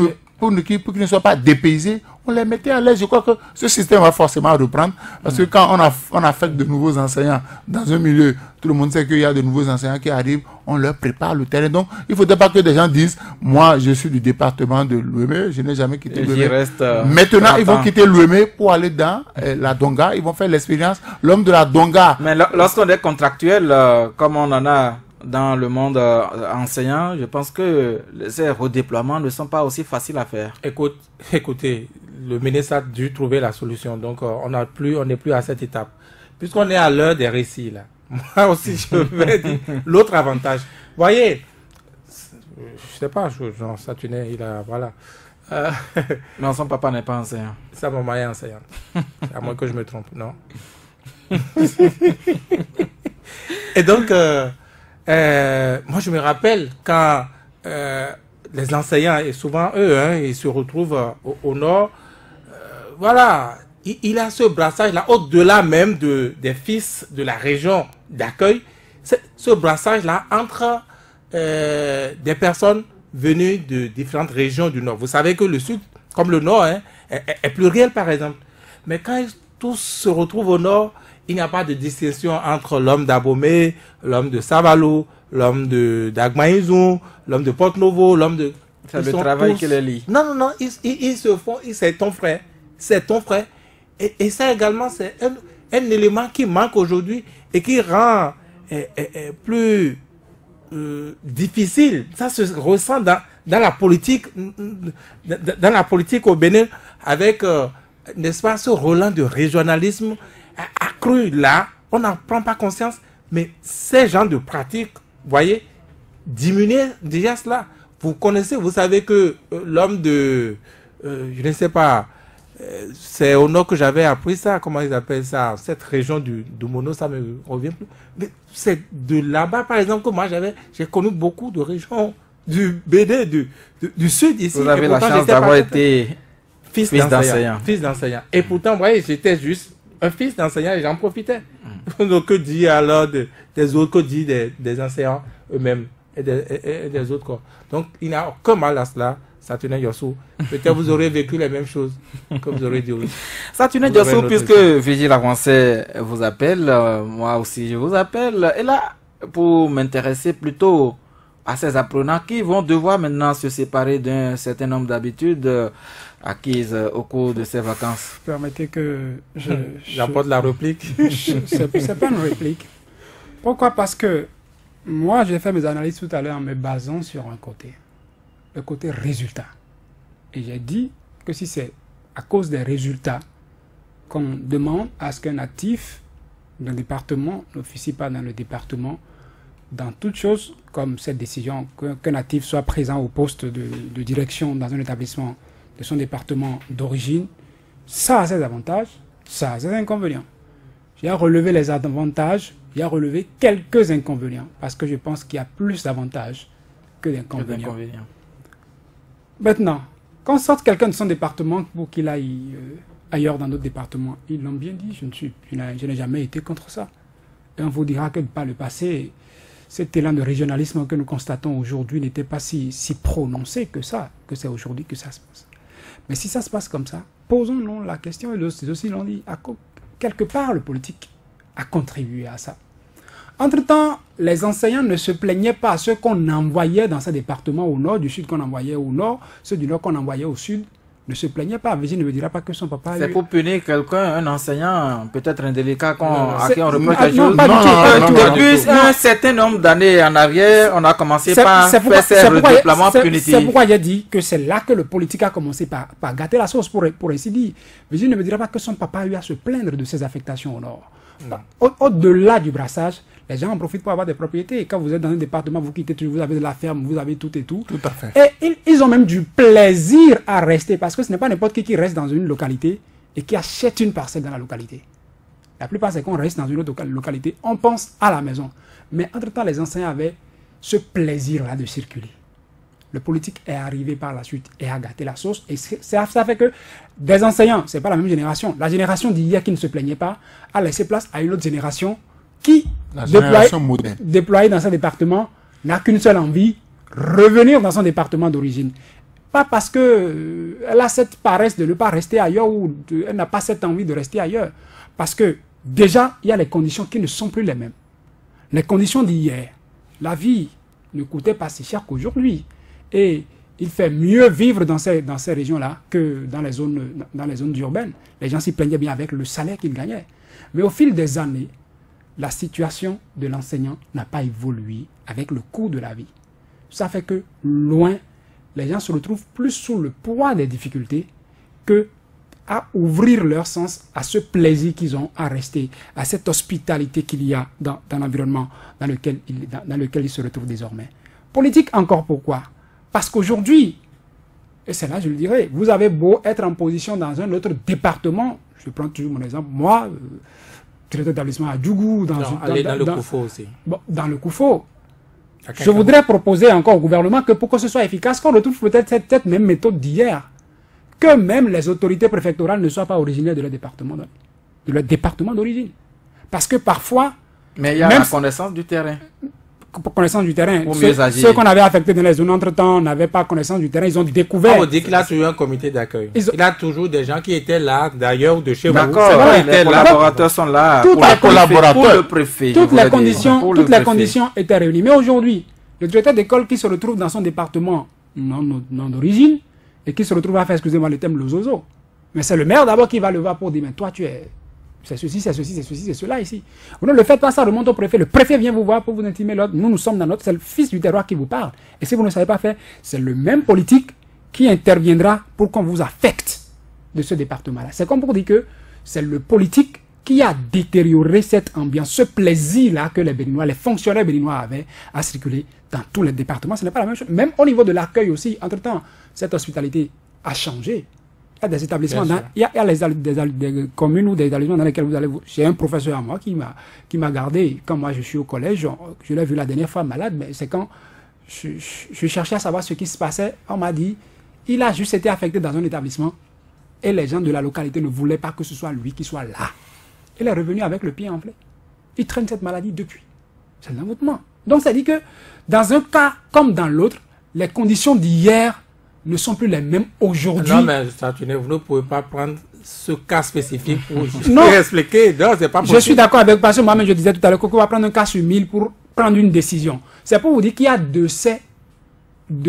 C: qu'ils ne soient pas dépaysés, on les mettait à l'aise. Je crois que ce système va forcément reprendre, parce que quand on affecte de nouveaux enseignants dans un milieu, tout le monde sait qu'il y a de nouveaux enseignants qui arrivent, on leur prépare le terrain. Donc, il ne faudrait pas que des gens disent, moi, je suis du département de l'Ouémé, je n'ai jamais quitté l'Ouémé. Maintenant, ils vont quitter l'Ouémé pour aller dans la Donga, ils vont faire l'expérience, l'homme de la Donga.
B: Mais lorsqu'on est contractuel, comme on en a dans le monde enseignant, je pense que ces redéploiements ne sont pas aussi faciles à faire.
E: Écoutez, le ministre a dû trouver la solution. Donc, on n'est plus à cette étape. Puisqu'on est à l'heure des récits, là. Moi aussi, je vais dire l'autre avantage. Voyez, je sais pas, Jean Saturne, il a, voilà.
B: Non, son papa n'est pas enseignant.
E: Sa maman est enseignante. À moins que je me trompe, non? Et donc, moi, je me rappelle quand les enseignants, et souvent eux, ils se retrouvent au nord, voilà, il a ce brassage-là, au-delà même des fils de la région d'accueil, ce brassage-là entre des personnes venues de différentes régions du nord. Vous savez que le sud, comme le nord, est pluriel par exemple. Mais quand tous se retrouvent au nord, il n'y a pas de distinction entre l'homme d'Abomey, l'homme de Savalo, l'homme d'Agmaïzou, l'homme de Porto-Novo, l'homme de...
B: C'est le travail qui les lie.
E: Non, ils se font, c'est ton frère, c'est ton frère. Et ça également, c'est un élément qui manque aujourd'hui et qui rend plus difficile. Ça se ressent dans la politique au Bénin avec, n'est-ce pas, ce Roland de régionalisme accru là. On n'en prend pas conscience, mais ces genres de pratiques, vous voyez, diminuer déjà cela. Vous connaissez, vous savez que l'homme de, je ne sais pas, c'est au nord que j'avais appris ça, comment ils appellent ça, cette région du Mono, ça me revient plus. Mais c'est de là-bas, par exemple, que moi j'ai connu beaucoup de régions du BD, du sud ici.
B: Vous avez la chance d'avoir été fils d'enseignant.
E: Fils d'enseignant. Et pourtant, vous voyez, j'étais juste un fils d'enseignant et j'en profitais. Donc, que dit alors des autres, que dit des enseignants eux-mêmes et des autres corps. Donc, il n'y a aucun mal à cela. Satuné Yossou, peut-être vous aurez vécu les mêmes choses que vous aurez dit oui.
B: Satuné Yossou, puisque Vigile Avancé vous appelle, moi aussi je vous appelle, et là, pour m'intéresser plutôt à ces apprenants qui vont devoir maintenant se séparer d'un certain nombre d'habitudes acquises au cours de ces vacances.
D: Permettez que
E: j'apporte la réplique.
D: C'est pas une réplique. Pourquoi? Parce que moi, j'ai fait mes analyses tout à l'heure en me basant sur un côté. Le côté résultat. Et j'ai dit que si c'est à cause des résultats qu'on demande à ce qu'un actif d'un département n'officie pas dans le département, dans toute chose, comme cette décision, qu'un actif soit présent au poste de direction dans un établissement de son département d'origine, ça a ses avantages, ça a ses inconvénients. J'ai relevé les avantages, j'ai relevé quelques inconvénients, parce que je pense qu'il y a plus d'avantages que d'inconvénients. Maintenant, quand sorte quelqu'un de son département pour qu'il aille ailleurs dans d'autres départements, ils l'ont bien dit, je n'ai jamais été contre ça. Et on vous dira que par le passé, cet élan de régionalisme que nous constatons aujourd'hui n'était pas si prononcé que ça, que c'est aujourd'hui que ça se passe. Mais si ça se passe comme ça, posons-nous la question, et c'est aussi l'on dit, quelque part le politique a contribué à ça. Entre-temps, les enseignants ne se plaignaient pas à ceux qu'on envoyait dans ces départements au nord, du sud qu'on envoyait au nord, ceux du nord qu'on envoyait au sud, ne se plaignait pas. Vigile ne me dira pas que son papa...
B: C'est pour punir quelqu'un, un enseignant, peut-être indélicat, à qui on reproche quelque chose. Depuis un certain nombre d'années en arrière, on a commencé par faire ces redéploiements punitifs.
D: C'est pourquoi j'ai dit que c'est là que le politique a commencé par gâter la sauce, pour ainsi dire. Vigile ne me dira pas que son papa a eu à se plaindre de ses affectations au nord. Au-delà du brassage, les gens en profitent pour avoir des propriétés. Et quand vous êtes dans un département, vous quittez tout, vous avez de la ferme, vous avez tout et tout.
C: Tout à fait.
D: Et ils ont même du plaisir à rester, parce que ce n'est pas n'importe qui reste dans une localité et qui achète une parcelle dans la localité. La plupart, c'est qu'on reste dans une autre localité, on pense à la maison. Mais entre-temps, les enseignants avaient ce plaisir-là de circuler. Le politique est arrivé par la suite et a gâté la sauce. Et ça fait que des enseignants, ce n'est pas la même génération. La génération d'hier qui ne se plaignait pas a laissé place à une autre génération qui, déployée dans son département, n'a qu'une seule envie, revenir dans son département d'origine. Pas parce qu'elle a cette paresse de ne pas rester ailleurs ou elle n'a pas cette envie de rester ailleurs. Parce que déjà, il y a les conditions qui ne sont plus les mêmes. Les conditions d'hier, la vie ne coûtait pas si cher qu'aujourd'hui. Et il fait mieux vivre dans ces régions-là que dans les zones urbaines. Les gens s'y plaignaient bien avec le salaire qu'ils gagnaient. Mais au fil des années, la situation de l'enseignant n'a pas évolué avec le coût de la vie. Ça fait que, loin, les gens se retrouvent plus sous le poids des difficultés que à ouvrir leur sens à ce plaisir qu'ils ont à rester, à cette hospitalité qu'il y a dans l'environnement dans lequel ils se retrouvent désormais. Politique encore pourquoi? Parce qu'aujourd'hui, et c'est là je le dirais, vous avez beau être en position dans un autre département, je prends toujours mon exemple, moi, directeur d'établissement à Djougou, dans
E: le Koufo aussi.
D: Bon, dans le Koufo, je voudrais proposer encore au gouvernement que pour que ce soit efficace, qu'on retrouve peut-être cette même méthode d'hier, que même les autorités préfectorales ne soient pas originaires de leur département d'origine. Parce que parfois...
B: Mais il y a la connaissance du terrain.
D: Connaissance du terrain. Ceux qu'on avait affectés dans les zones entre-temps n'avaient pas connaissance du terrain, ils ont découvert.
E: On dit qu'il a toujours un comité d'accueil. Il a toujours des gens qui étaient là, d'ailleurs, ou de chez vous.
B: D'accord, les collaborateurs sont là
D: pour
B: le préfet.
D: Toutes les conditions étaient réunies. Mais aujourd'hui, le directeur d'école qui se retrouve dans son département non d'origine et qui se retrouve à faire, excusez-moi le terme, le zozo. Mais c'est le maire d'abord qui va le voir pour dire, mais toi tu es... C'est ceci, c'est ceci, c'est ceci, c'est cela ici. Vous ne le faites pas, ça remonte au préfet. Le préfet vient vous voir pour vous intimer l'autre. Nous sommes dans notre... C'est le fils du terroir qui vous parle. Et si vous ne savez pas faire, c'est le même politique qui interviendra pour qu'on vous affecte de ce département-là. C'est comme pour dire que c'est le politique qui a détérioré cette ambiance, ce plaisir-là que les Béninois, les fonctionnaires béninois avaient à circuler dans tous les départements. Ce n'est pas la même chose. Même au niveau de l'accueil aussi, entre-temps, cette hospitalité a changé. Il y a des établissements, il y a des communes ou des établissements dans lesquels vous allez... J'ai un professeur à moi qui m'a gardé, quand moi je suis au collège, je l'ai vu la dernière fois malade, mais c'est quand je cherchais à savoir ce qui se passait, on m'a dit, il a juste été affecté dans un établissement et les gens de la localité ne voulaient pas que ce soit lui qui soit là. Il est revenu avec le pied enflé. Il traîne cette maladie depuis. C'est l'envoûtement. Donc ça dit que dans un cas comme dans l'autre, les conditions d'hier ne sont plus les mêmes aujourd'hui.
E: Non, mais vous ne pouvez pas prendre ce cas spécifique pour expliquer. Non, c'est pas possible.
D: Je suis d'accord avec parce que moi-même je disais tout à l'heure qu'on va prendre un cas sur 1000 pour prendre une décision. C'est pour vous dire qu'il y a de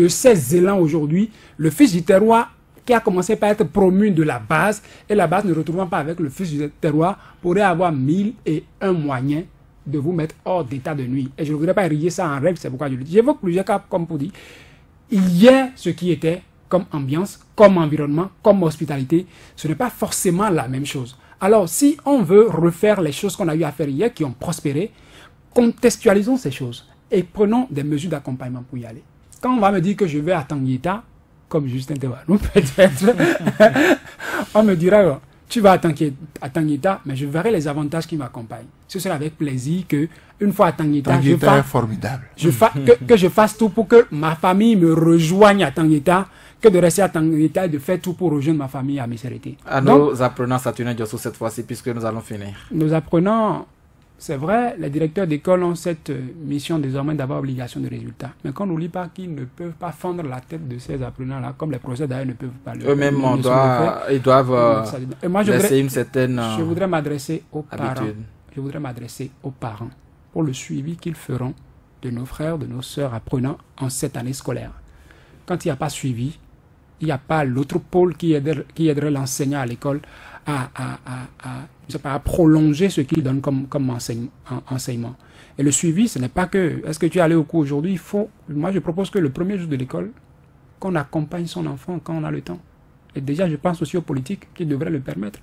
D: ces élans aujourd'hui, le fils du terroir qui a commencé par être promu de la base, et la base ne retrouvant pas avec le fils du terroir, pourrait avoir 1001 moyens de vous mettre hors d'état de nuit. Et je ne voudrais pas érigé ça en règle, c'est pourquoi je le dis. J'évoque plusieurs cas, comme pour dire, hier, ce qui était comme ambiance, comme environnement, comme hospitalité, ce n'est pas forcément la même chose. Alors, si on veut refaire les choses qu'on a eu à faire hier, qui ont prospéré, contextualisons ces choses et prenons des mesures d'accompagnement pour y aller. Quand on va me dire que je vais à Tanguita, comme Justin Tevalou, peut-être, on me dira, tu vas à Tanguita, mais je verrai les avantages qui m'accompagnent. Ce sera avec plaisir que, une fois à Tanguita,
C: est formidable.
D: Que je fasse tout pour que ma famille me rejoigne à Tanguita, que de rester à Tanguita et de faire tout pour rejoindre ma famille à Misérité.
B: À nos apprenants, Saturnin Diosso, cette fois-ci, puisque nous allons finir.
D: Nos apprenants, c'est vrai, les directeurs d'école ont cette mission désormais d'avoir obligation de résultat. Mais qu'on n'oublie pas qu'ils ne peuvent pas fendre la tête de ces apprenants-là, comme les professeurs d'ailleurs ne peuvent pas le faire.
B: Eux-mêmes, ils doivent laisser une certaine
D: Je voudrais m'adresser aux parents. Je voudrais m'adresser aux parents pour le suivi qu'ils feront de nos frères, de nos sœurs apprenants en cette année scolaire. Quand il n'y a pas suivi, il n'y a pas l'autre pôle qui aiderait l'enseignant à l'école à prolonger ce qu'il donne comme enseignement. Et le suivi, ce n'est pas que, est-ce que tu es allé au cours aujourd'hui? Moi je propose que le premier jour de l'école, qu'on accompagne son enfant quand on a le temps. Et déjà, je pense aussi aux politiques qui devraient le permettre,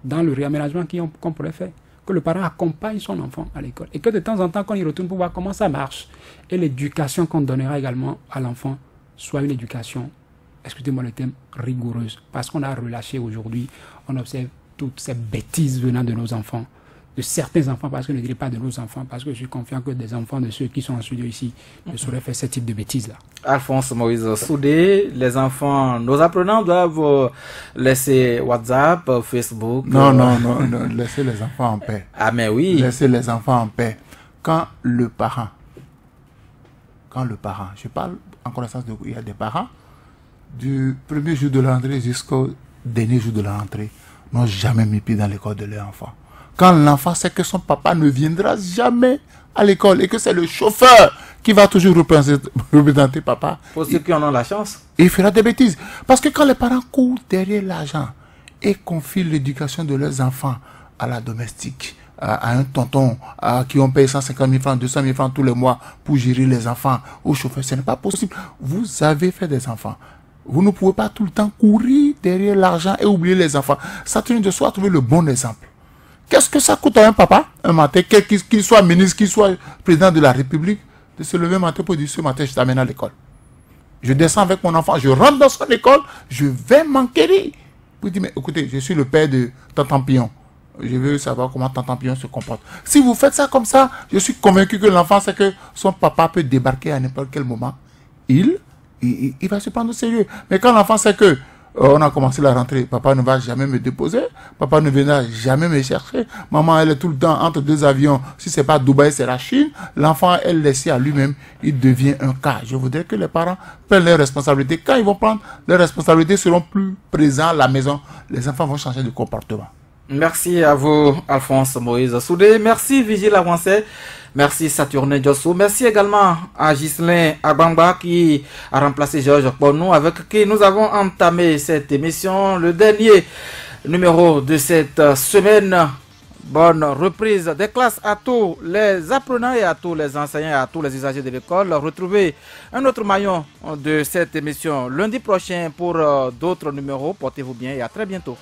D: dans le réaménagement qu'on pourrait faire. Que le parent accompagne son enfant à l'école. Et que de temps en temps, qu'on y retourne pour voir comment ça marche. Et l'éducation qu'on donnera également à l'enfant soit une éducation, excusez-moi le terme, rigoureuse. Parce qu'on a relâché aujourd'hui, on observe toutes ces bêtises venant de nos enfants, de certains enfants, parce que je ne dirais pas de nos enfants, parce que je suis confiant que des enfants de ceux qui sont en studio ici ne sauraient faire ce type de bêtises-là.
B: Alphonse Moïse Soudé, les enfants, nos apprenants doivent laisser WhatsApp, Facebook.
C: Non, laissez les enfants en paix.
B: Ah, mais oui.
C: Laissez les enfants en paix. Quand le parent, je parle en connaissance de, il y a des parents, du premier jour de la rentrée jusqu'au dernier jour de la rentrée, n'ont jamais mis pied dans l'école de leur enfant. Quand l'enfant sait que son papa ne viendra jamais à l'école et que c'est le chauffeur qui va toujours représenter papa.
B: Pour ceux qui en ont la chance.
C: Il fera des bêtises. Parce que quand les parents courent derrière l'argent et confient l'éducation de leurs enfants à la domestique, à un tonton à qui on paye 150 000 francs, 200 000 francs tous les mois pour gérer les enfants, au chauffeur, ce n'est pas possible. Vous avez fait des enfants. Vous ne pouvez pas tout le temps courir derrière l'argent et oublier les enfants. Saturnin Diosso a trouvé le bon exemple. Qu'est-ce que ça coûte à un papa, un matin, qu'il soit ministre, qu'il soit président de la République, de se lever un matin pour dire, ce matin, je t'amène à l'école. Je descends avec mon enfant, je rentre dans son école, je vais m'enquérir. Vous dites, mais écoutez, je suis le père de Tantan Pion. Je veux savoir comment Tantan Pion se comporte. Si vous faites ça comme ça, je suis convaincu que l'enfant sait que son papa peut débarquer à n'importe quel moment. Il va se prendre au sérieux. Mais quand l'enfant sait que on a commencé la rentrée, papa ne va jamais me déposer, papa ne viendra jamais me chercher, maman elle est tout le temps entre deux avions, si c'est pas Dubaï c'est la Chine, l'enfant elle laissé à lui-même, il devient un cas. Je voudrais que les parents prennent leurs responsabilités. Quand ils vont prendre leurs responsabilités, seront plus présents à la maison, les enfants vont changer de comportement.
B: Merci à vous, Alphonse Moïse Soudé. Merci, Vigile Avancé. Merci, Saturnin Diosso. Merci également à Ghislain Agbangba qui a remplacé Georges Bonou, avec qui nous avons entamé cette émission, le dernier numéro de cette semaine. Bonne reprise des classes à tous les apprenants et à tous les enseignants et à tous les usagers de l'école. Retrouvez un autre maillon de cette émission lundi prochain pour d'autres numéros. Portez-vous bien et à très bientôt.